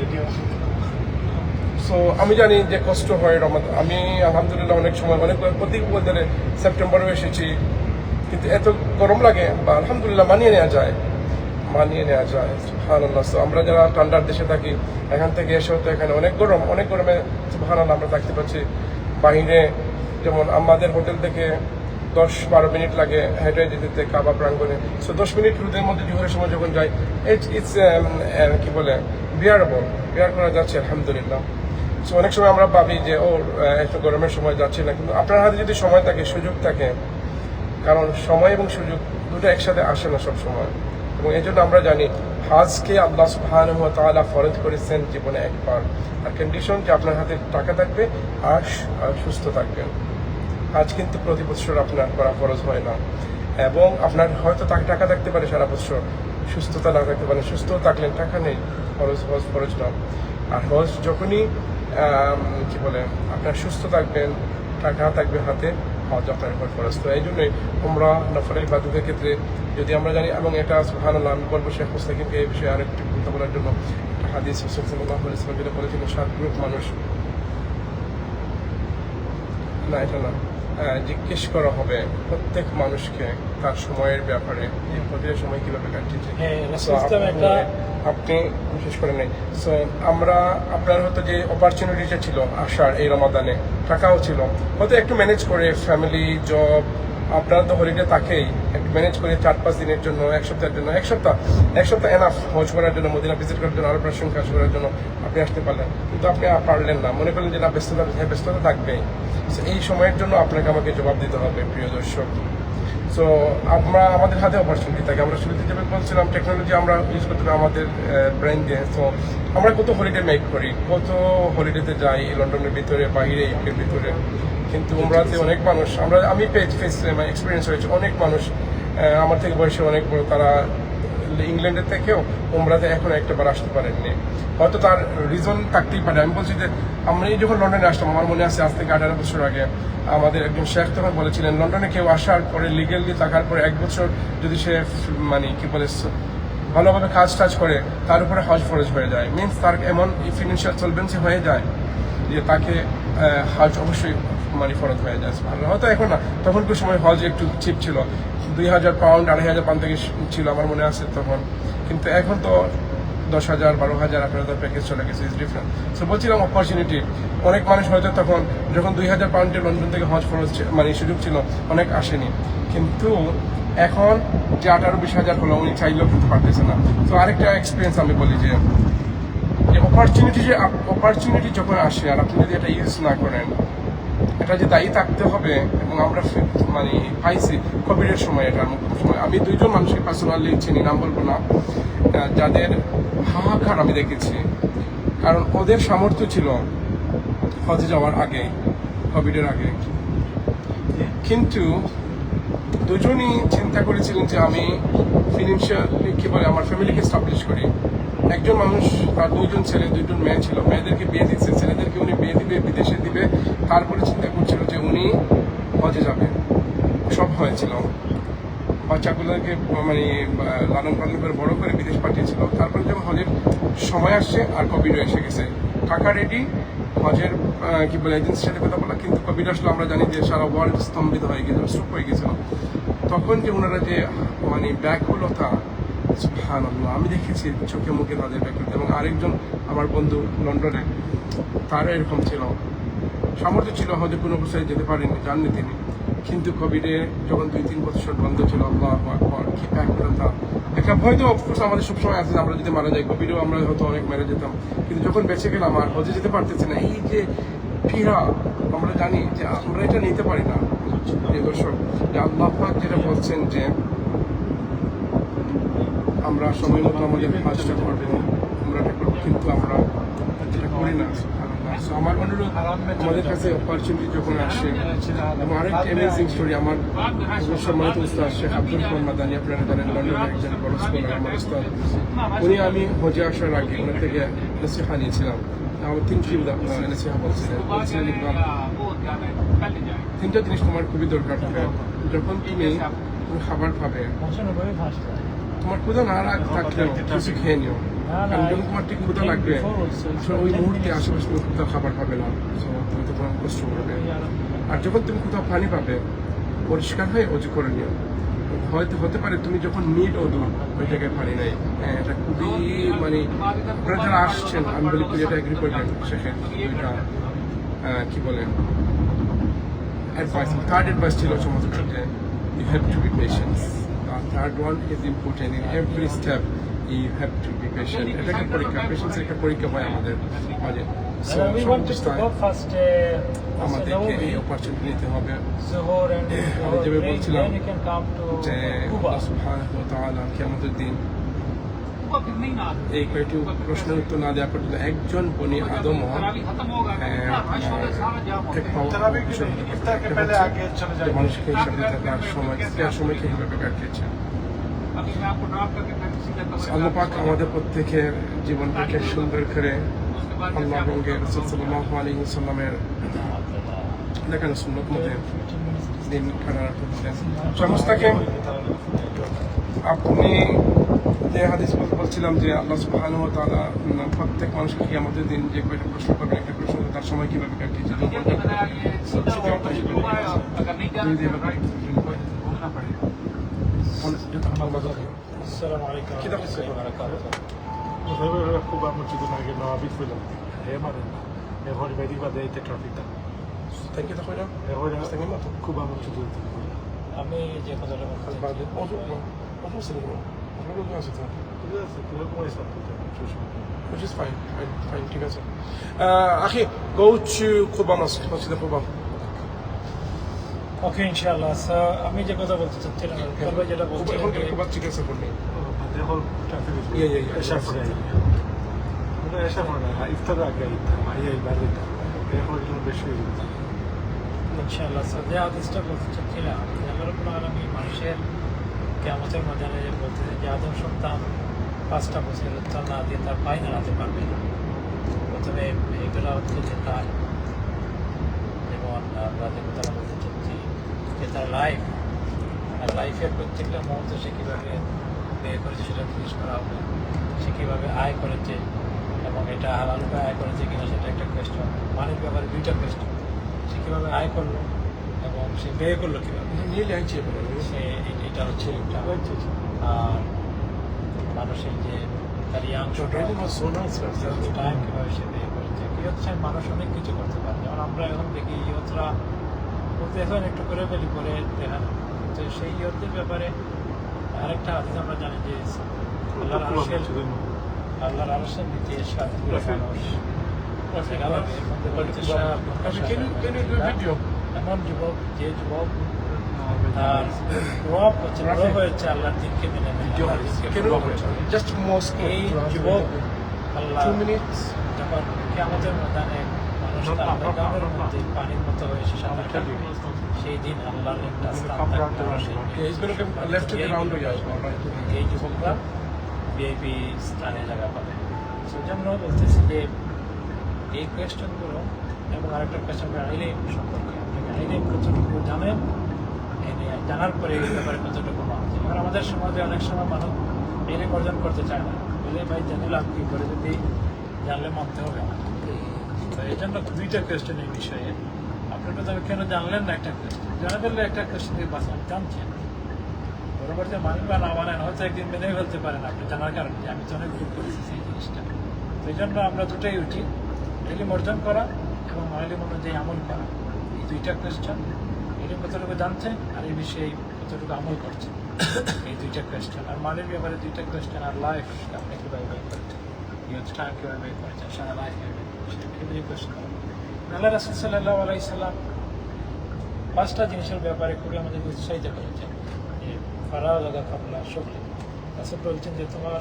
সো আমি জানি যে কষ্ট হয় রমাদান। আমি আলহামদুলিল্লাহ অনেক সময় অনেক প্রতি ওয়েদারে সেপ্টেম্বরেও এসেছি, কিন্তু এত গরম লাগে বা আলহামদুলিল্লাহ মানিয়ে নেওয়া যায়। সুবহানাল্লাহ। সো আমরা যারা ঠান্ডার দেশে থাকি, এখান থেকে এসেও তো এখানে অনেক গরমে সুবহানাল্লাহ আমরা থাকতে পারছি। বাহিরে যেমন আমাদের হোটেল থেকে 10-12 মিনিট লাগে হেঁটে যেতে কাবা প্রাঙ্গণে। সো 10 মিনিট রোদের মধ্যে জোহরের সময় যখন যাই, ইটস কি বলে বিয়ার করা যাচ্ছে আলহামদুলিল্লাহ। সো অনেক সময় আমরা ভাবি যে একটু গরমের সময় যাচ্ছি না, কিন্তু আপনার হাতে যদি সময় থাকে, সুযোগ থাকে, কারণ সময় এবং সুযোগ দুটো একসাথে আসে না সব সময়, এবং এই জন্য আমরা জানি হজকে আল্লাহ সুবহানাহু ওয়া তাআলা ফরজ করেছেন জীবনে একবার, আর কন্ডিশন যে আপনার হাতে টাকা থাকবে আর সুস্থ থাকবেন। আজ কিন্তু প্রতি বছর আপনার করা ফরজ হয় না, এবং আপনার হয়তো টাকা থাকতে পারে সারা বছর, সুস্থতা না থাকতে পারে, সুস্থ থাকলেন টাকা নেই, হজ ফরজ না। আর হজ যখনই কি বলে আপনার সুস্থ থাকবেন, টাকা থাকবে হাতে, হজ আপনার উপর ফরজ। তো এই জন্যই উমরা নফল ইবাদতের ক্ষেত্রে যদি আমরা জানি, এবং এটা সুবহানাল্লাহ আমি বলবো শেখ মুস্তাকিমকে এই বিষয়ে আরেকটি কথা বলার জন্য, একটা হাদিস রাসূল সাল্লাল্লাহু আলাইহি ওয়াসাল্লাম যেটা বলেছিলেন 7 গ্রুপ মানুষ, না এটা না, জিজ্ঞেস করা হবে প্রত্যেক মানুষকে তার সময়ের ব্যাপারে, প্রতিটা সময় কিভাবে কাটিয়েছে। হ্যাঁ, রাসূল ইসলাম একটা- আপনি বিশেষ করে নেই। সো আমরা আপনার হয়তো যে অপরচুনিটিটা ছিল আসার এই রমাদানে, টাকাও ছিল, হয়তো একটু ম্যানেজ করে ফ্যামিলি জব, আপনার তো হলিডে থাকেই, একটু ম্যানেজ করে 4-5 দিনের জন্য, এক সপ্তাহের জন্য, এক সপ্তাহ এনাফ হজ করার জন্য, মদিনা ভিজিট করার জন্য, আরো প্রাশন কাজ করার জন্য আপনি আসতে পারলেন, কিন্তু আপনি পারলেন না, মনে করলেন যে না ব্যস্ততা থাকবেই। এই সময়ের জন্য আপনাকে আমাকে জবাব দিতে হবে প্রিয় দর্শক। সো আমরা আমাদের হাতে অপরচুনিটি থাকে, আমরা শুরুতে যেভাবে বলছিলাম টেকনোলজি আমরা ইউজ করতে হবে আমাদের ব্রেন দিয়ে। সো আমরা কত হলিডে মেক করি, কত হলিডেতে যাই লন্ডনের ভিতরে, বাইরে, ইউকের ভিতরে। কিন্তু উমরাতে অনেক মানুষ আমি এক্সপিরিয়েন্স হয়েছে, অনেক মানুষ আমার থেকে বয়সে অনেক বড়, তারা ইংল্যান্ডের থেকেও উমরাতে এখন একটাবার আসতে পারেননি। হয়তো তার রিজন থাকতেই পারে। আমি বলছি যে আমরা যখন লন্ডনে আসলাম, আমার মনে আছে আজ থেকে 18 বছর আগে আমাদের একজন শেখ তখন বলেছিলেন, লন্ডনে কেউ আসার পরে লিগেলি থাকার পরে 1 বছর যদি সে মানে কি বলে ভালোভাবে কাজ টাজ করে, তার উপরে হজ ফরজ হয়ে যায়। মিনস তার এমন ফিনান্সিয়াল সলভেন্সি হয়ে যায় যে তাকে হজ অবশ্যই মানে ফরজ হয়ে যায়। হয়তো এখন না, তখনকার সময় হজ একটু চিপ ছিল, 2000 পাউন্ড 2500 পাউন্ড থেকে ছিল আমার মনে আছে তখন। কিন্তু এখন তো 10,000 12,000 18,000 প্যাকেজ চলে গেছে, ইজ ডিফারেন্ট। সো বলছিলাম অপরচুনিটি, অনেক মানুষ হয়তো তখন যখন 2000 পাউন্ডের লন্ডন থেকে হজ ফরজ মানে সুযোগ ছিল, অনেক আসেনি। কিন্তু এখন যে 18-20,000 হলো, উনি চাইলেও কিন্তু পারতেছে না। তো আরেকটা এক্সপিরিয়েন্স আমি বলি যে অপরচুনিটি যখন আসে আর আপনি যদি এটা ইউজ না করেন, এটা যে দায়ী থাকতে হবে। এবং আমরা মানে পাইছি কোভিডের সময়, এটা সময় আমি 2জন মানুষকে পার্সোনালি চিনি, নাম বলবো না, যাদের হাহাকার আমি দেখেছি। কারণ ওদের সামর্থ্য ছিল হজে যাওয়ার আগে, কোভিডের আগে, কিন্তু দুজনই চিন্তা করেছিলেন যে আমি ফিনান্সিয়ালি কি বলে আমার ফ্যামিলিকে এস্টাবলিশ করি। একজন মানুষ, তার 2জন ছেলে 2জন মেয়ে ছিল, মেয়েদেরকে বিয়ে দিচ্ছে, ছেলেদেরকে উনি বিয়ে দিবে, বিদেশে দিবে, তারপরে চিন্তা করছিল যে উনি হজে যাবে। সব হয়েছিল, বাচ্চাগুলোকে মানে লালন পালন করে বড় করে বিদেশ পাঠিয়েছিল। তারপরে যখন হজের সময় আসছে আর কোভিডও এসে গেছে, টাকা রেডি, হজের কি বলে এজেন্সির সাথে কথা বলা, কিন্তু কোভিড আসলে আমরা জানি যে সারা ওয়ার্ল্ড স্তম্ভিত হয়ে গেছিল, স্ট্রোক হয়ে গেছিল। তখন যে ওনারা যে মানে ব্যাকুলতা, সুবহানাল্লাহ, আমি দেখেছি চোখে মুখে তাদের ব্যাকুলতা। এবং আরেকজন আমার বন্ধু লন্ডনে, তারও এরকম ছিল, সামর্থ্য ছিল, হয়তো কোনো অবস্থায় যেতে পারেনি, জাননি তিনি। কিন্তু কোভিডে যখন 2-3 বছর বন্ধ ছিল, আল্লাহু আকবার, কি ব্যাকুলতা। একটা ভয় তো অফকোর্স আমাদের সবসময় আছে, আমরা যদি মারা যাই, কোভিডেও আমরা হয়তো অনেক মেরে যেতাম, কিন্তু যখন বেঁচে গেলাম আর হজে যেতে পারতেছে না, এই যে ফিরা, আমরা জানি যে আমরা এটা নিতে পারি না। যে দর্শক, যে আল্লাহ পাক যেটা বলছেন যে আমরা সময় মতো আমাদের কাজটা করবো, আমরা এটা করবো, কিন্তু আমরা এটা করি না। আমার অনুরোধ, আমাদের কাছে অপরচুনিটি যখন আসে, এবং আরেকটা অ্যামেজিং স্টোরি, আমার সম্মানিত উস্তাদ শেখ আব্দুল রহমান মাদানী, আপনারা জানেন লন্ডনের একজন বড় স্কলার, আমার উস্তাদ। উনি, আমি হজে আসার আগে ওনার থেকে নসিহা নিয়েছিলাম। আমার 3টি নসিহা বলছিলেন, তিনটা জিনিস তোমার খুবই দরকার হবে। যখন তুমি খাবার খাবে, তোমার ক্ষুধা না থাকলেও কিছু খেয়ে নিও, কারণ যখন তোমার ঠিক ক্ষুধা লাগবে, ওই মুহূর্তে আশেপাশে তুমি কোথাও খাবার পাবে না, তুমি তখন কষ্ট করবে। আর যখন তুমি কোথাও পানি পাবে, পরিষ্কার হয়ে অজু করে নিও। হয়তো হতে পারে তুমি যখন মিট অদূর ওই জায়গায় পানি নাই, এটা খুবই মানে আপনারা যারা আসছেন, আমি বলি যেটা এগ্রি করবেন, সেখানে দুইটা কি বলেন অ্যাডভাইস। থার্ড অ্যাডভাইস ছিল চমৎকার, যে you have to be patient. Third one is important. In every step you have to be patient. এটা একটা পরীক্ষা, পেশেন্স একটা পরীক্ষা হয় আমাদের মাঝে। So we wanted to go first আমাদেরকে এই অপরচুনিটি নিতে হবে। Zuhur and আমি যেভাবে বলছিলাম then you can come to যে Cuba. আল্লাহ সুবহানাহু ওয়া তাআলা কিয়ামতের দিন এই কয়েকটি প্রশ্নের উত্তর না দেওয়া পর্যন্ত একজন বনি আদম মানুষকে হিসাবে থাকার সময়কে হিসাবে কাটিয়েছে। আল্লাহ পাক আমাদের প্রত্যেকের জীবনটাকে সুন্দর করে আল্লাহ রঙের রাসূল সাল্লাল্লাহু আলাইহি ওয়াসাল্লামের দেখানো সুন্নত মতে দিন কাটানোর করতেন। সমস্তাকে আপনি যে হাদিস বলছিলাম যে আল্লাহ সুবহানাহু ওয়া তাআলা প্রত্যেক মানুষকে কিয়ামতের দিন যে কয়টা প্রশ্ন করবেন, একটা প্রশ্ন তার সময় কিভাবে কাটিয়েছে, السلام عليكم ورحمة الله وبركاته. Cuba mucho que no habéis visto. Mejor me digo de este tráfico. Thank you, Tahoira. Cuba mucho dulce. আমি যে কথাটা বলছি, Which is fine, ঠিক আছে। Akhi, go to Quba Mosque, Masjid Quba. ওকে ইনশাআল্লাহ। আমি যে কথা বলতে চাচ্ছিলাম, তবে যেটা বলছি, এখন Quba ঠিক আছে for me. Dejo tráfico. Yeah. Esa por ahí. Esa por ahí. Iftar aগে ahí hay barrita. Dejo el beso. ইনশাআল্লাহ সৌদি হাদিসটা বলতে চাচ্ছিলাম যে আল্লাহ রাব্বুল আলামিন মানুষের কিয়ামতের ময়দানে যে বলতেছেন যে আদম সন্তান 5টা প্রশ্নের উত্তর না দিয়ে তার পায় দাঁড়াতে পারবে না। প্রথমে এগুলো হচ্ছে যে তার যেমন আমরা যে কথা বলতে চাচ্ছি যে তার লাইফের প্রত্যেকটা মুহূর্তে সে কীভাবে ব্যয় করেছে সেটা জিজ্ঞেস করা হবে, সে কীভাবে আয় করেছে এবং এটা হালাল উপায়ে আয় করেছে কিনা সেটা একটা কোয়েশ্চন। মানির ব্যাপারে 2টা কোয়েশ্চন, সে কীভাবে আয় করলো এবং সে ব্যয় করলো কীভাবে, সে এটা হচ্ছে একটা। আর মানুষের যে তার টাইম কীভাবে সে ব্যয় করেছে, কি হচ্ছে মানুষ অনেক কিছু করতে পারে। যেমন আমরা এখন দেখি ইয়তরা বলতে এখন একটু করে ফেলি করে দেখানো, তো সেই ইয়তের ব্যাপারে আরেকটা হাদিস আমরা জানি যে আল্লাহর আরশের নিচে 7 মানুষ এমন যুবক যে যুবক তার প্রভাব হচ্ছে বড় হয়েছে আল্লাহর দিনকে মেনে নেয়। এই যুবক আল্লাহ যখন কিয়ামতের ময়দানে মানুষ তার ময়দানের মধ্যে পানির মতো হয়ে এসে সাঁতার কাটবে, সেই দিন আল্লাহর একটা স্থান এই যুবকরা ভিআইপি স্থানে জায়গা পাবে। সেই জন্য বলতেছি যে এই কোয়েশ্চেনগুলো এবং আরেকটা কোয়েশ্চেন আইলিম সম্পর্কে, আইলিম কতটুকু জানেন, জানার পরে এই ব্যাপারে কতটুকু মানুষ। এবার আমাদের সমাজে অনেক সময় মানুষ এলিম অর্জন করতে চায় না, বলে ভাই জানিলাম কি করে, যদি জানলে মানতে হবে না। তো এই জন্য 2টা কোয়েশ্চেন এই বিষয়ে। আপনি প্রথমে কেন জানলেন না একটা কোয়েশ্চেন, জানা ফেললে একটা কোয়েশ্চেন দিয়ে বাঁচান, জানছেন পরবর্তী মানেন বা না মানেন হয়তো একদিন মেনে ফেলতে পারেন আপনি জানার কারণে যে আমি তো অনেক ভুল করেছি সেই জিনিসটা। তো এই জন্য আমরা দুটোই উঠি, এলিম অর্জন করা এবং এলিম অনুযায়ী আমল করা। এই 2টা কোয়েশ্চেন, এলিম কতটুকু জানছেন আর এই বিষয়ে কতটুকু আমল করছেন, এই 2টা কোয়েশ্চেন। আর মানের ব্যাপারে 2টা কোয়েশ্চেন। আর লাইফ আপনি কীভাবে ব্যয় করেছেন, টাইম কীভাবে ব্যয় করেছেন, সারা লাইফ কীভাবে কোয়েশ্চেন। আল্লাহ রাসূল সাল্লাল্লাহু আলাইহি সাল্লাম 5টা জিনিসের ব্যাপারে খুবই আমাদের উৎসাহিত করেছেন। যে ফারাহ লাগা কাবলা শুকরি, রাসূল বলছেন যে তোমার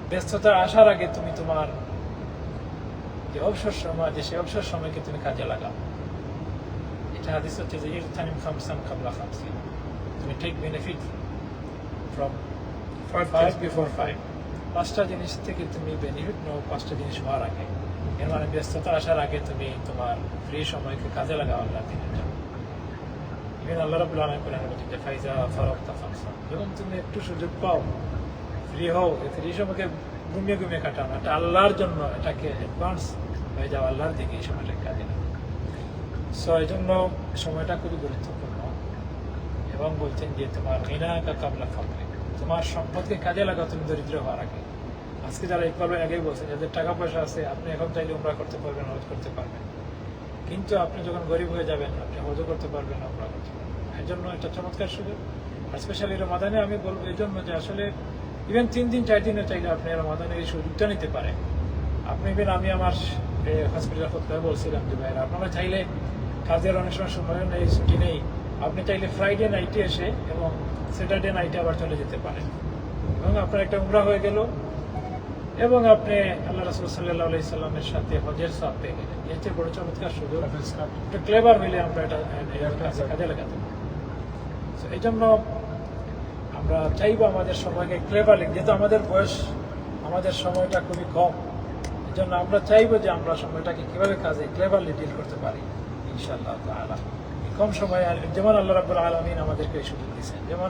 ব্যস্ততা আসার আগে তুমি তোমার যে অবসর সময়, যে সেই অবসর সময়কে তুমি কাজে লাগাও। এটা হাদিস হচ্ছে যে ইরতানিম খামসান কাবলা খামসিন, তুমি টেক বেনিফিট ফ্রম 5 বিফোর 5। 5টা জিনিস থেকে তুমি বেনিফিট নাও 5টা জিনিস হওয়ার আগে। এর মানে ব্যস্ততা আসার আগে তুমি তোমার ফ্রি সময়কে কাজে লাগাও আল্লাহ দিনের জন্য। ইভেন আল্লাহ রাব্বুল আলামিন কোরআনে বলেছেন যে ফাইজা ফারাগতা ফানসাব, যখন তুমি একটু সুযোগ পাও, ফ্রি হও, ফ্রি সময়কে ঘুমিয়ে ঘুমিয়ে কাটাও না, এটা আল্লাহর জন্য, এটাকে অ্যাডভান্স হয়ে যাও আল্লাহর দিকে, এই সময়টাকে কাজে লাগাও। সো এই জন্য সময়টা খুবই গুরুত্বপূর্ণ। এবং বলছেন যে তোমার গিনাকা কাবলা ফাকরি, তোমার সম্পদকে কাজে লাগাও তুমি দরিদ্র হওয়ার আগে। আজকে যারা ইকবাল ভাই আগেই বলছেন যাদের টাকা পয়সা আছে, আপনি এখন চাইলে উমরা করতে পারবেন, হজ করতে পারবেন, কিন্তু আপনি যখন গরিব হয়ে যাবেন আপনি হজও করতে পারবেন না, উমরা করতে পারবেন। এর জন্য একটা চমৎকার সুযোগ। আর স্পেশালি রমাদানে আমি বলবো এই জন্য যে আসলে ইভেন 3 দিন 4 দিনে চাইলে আপনি রমাদানের এই সুযোগটা নিতে পারেন। আপনি ইভেন আমি আমার হসপিটাল কোথায় বলছিলাম যে ভাইরা আপনারা চাইলে কাজের অনেক সময় নেই, ছুটি নেই, আপনি চাইলে ফ্রাইডে নাইটে এসে এবং স্যাটারডে নাইটে আবার চলে যেতে পারেন এবং আপনার একটা উমরা হয়ে গেল এবং আপনি আল্লাহ রাসূল সাল্লাল্লাহু আলাইহি সাল্লামের সাথে হজের সওয়াব পেয়ে গেলেন। এর চেয়ে বড় চমৎকার সুযোগ। একটু ক্লেভার হইলে আমরা এটা কাজে লাগাতে পারি। এই জন্য আমরা চাইবো আমাদের সময়কে ক্লেভারলি, যেহেতু আমাদের বয়স, আমাদের সময়টা খুবই কম, এই জন্য আমরা চাইবো যে আমরা সময়টাকে কীভাবে কাজে ক্লেভারলি ডিল করতে পারি ইনশাআল্লাহ তাআলা। কম সময় যেমন আল্লাহ রাব্বুল আলামিন আমাদেরকে এই সুযোগ দিয়েছেন, যেমন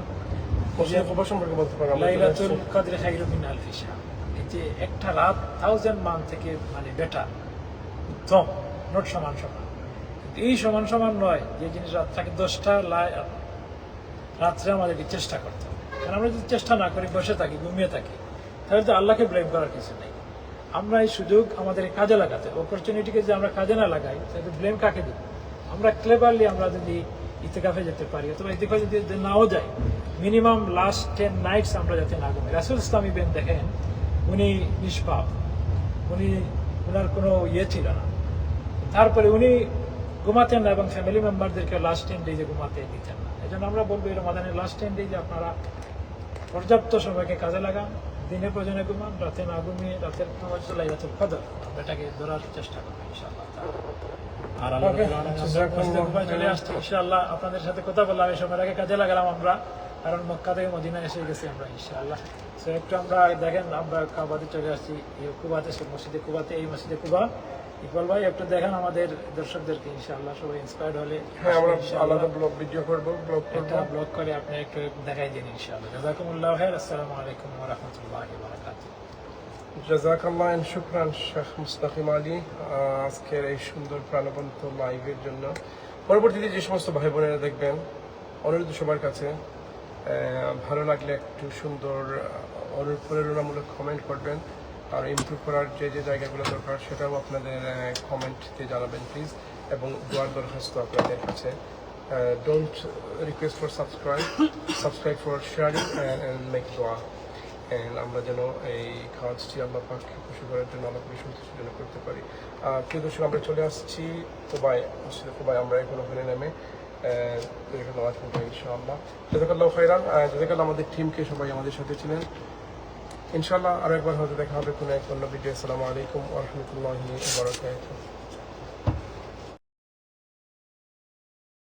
সম্পর্কে বলতে পারবো লাইলাতুল কদর খায়রুম মিন আলফি শাহর, এই যে একটা রাত 1000 মান থেকে মানে বেটার, উত্তম, নোট সমান সমান। এই সমান সমান নয় যে জিনিস রাত থাকে 10টা রাত্রে আমাদের চেষ্টা করতে হবে। কারণ আমরা যদি চেষ্টা না করি, বসে থাকি, ঘুমিয়ে থাকি, তাহলে তো আল্লাহকে ব্লেম করার কিছু নেই। আমরা এই সুযোগ আমাদের কাজে লাগাতে, অপরচুনিটিকে যদি আমরা কাজে না লাগাই তাহলে ব্লেম কাকে দিব? আমরা ক্লেভারলি আমরা যদি ইতিকাফে যেতে পারি অথবা ইতিকাফে যদি নাও যাই, মিনিমাম লাস্ট 10 নাইটস আমরা যাতে না ঘুমাই। রাসূল ইসলাম ইবেন দেখেন, উনি নিষ্পাপ, ওনার কোনো ইয়ে ছিল না, তারপরে উনি ঘুমাতেন না এবং ফ্যামিলি মেম্বারদেরকে লাস্ট 10 ডেজে ঘুমাতে দিতেন না। এই জন্য আমরা বলবো এই রমাদানের লাস্ট 10 ডেজে আপনারা পর্যাপ্ত সময়কে কাজে লাগান, দিনে প্রয়োজনে ঘুমান, রাতে না ঘুমিয়ে রাতের নামাজ লাইলাতুল কদর আমরা এটাকে ধরার চেষ্টা করবো ইনশাআল্লাহ। আর আল্লাহ Okay, রাব্বুল আলামিন আমরা জাযাকাল্লাহ মসজিদে কুবায় চলে আসছি ইনশাআল্লাহ। আপনাদের সাথে কথা বললাম এই সময়ের আগে কাজে লাগালাম আমরা, কারণ মক্কা থেকে মদিনা এসে গেছি আমরা ইনশাআল্লাহ। সো একটু আমরা দেখেন আমরা কাবাতে চলে আসছি, এই কুবাতে, মসজিদে কুবাতে, এই মসজিদে কুবা। ইকবাল ভাই একটু দেখেন আমাদের দর্শকদেরকে ইনশাআল্লাহ, সবাই ইন্সপায়ার্ড হলে হ্যাঁ, আমরা ইনশাআল্লাহ আলাদা ব্লগ ভিডিও করবো, ব্লগ করবো। একটা ব্লগ করে আপনি একটু দেখাই দিন ইনশাআল্লাহ। জাযাকুমুল্লাহু খাইর। আসসালামু আলাইকুম ওয়া রাহমাতুল্লাহি ওয়া বারাকাতুহু। জাযাকাল্লাহ এন্ড শুকরান শেখ মুস্তাকিম আলী আজকের এই সুন্দর প্রাণবন্ত লাইভের জন্য। পরবর্তীতে যে সমস্ত ভাই বোনেরা দেখবেন, অনুরোধ সবার কাছে ভালো লাগলে একটু সুন্দর অনুপ্রেরণামূলক কমেন্ট করবেন, আর ইমপ্রুভ করার যে যে জায়গাগুলো দরকার সেটাও আপনাদের কমেন্টে জানাবেন প্লিজ, এবং দোয়ার দরখাস্ত আপনাদের কাছে। Don't request for subscribe for sharing and make দোয়া। আমরা যেন এই কাজটি আল্লাহ পাককে খুশি করার জন্য, আল্লাহ পাককে সন্তুষ্টির জন্য করতে পারি। প্রিয় দর্শক, আমরা চলে আসছি কুবায়, মসজিদে কুবায়। আমরা এখন ওখানে নেমে এখানে নামাজ পড়বো ইনশাআল্লাহ। জাযাকাল্লাহু খাইরান। জাযাকাল্লাহ আমাদের টিমকে, সবাই আমাদের সাথে ছিলেন। ইনশাআল্লাহ আরো একবার হয়তো দেখা হবে কোনো এক অন্য ভিডিও। আসসালামু আলাইকুম ওয়া রাহমাতুল্লাহি ওয়া বারাকাতুহু।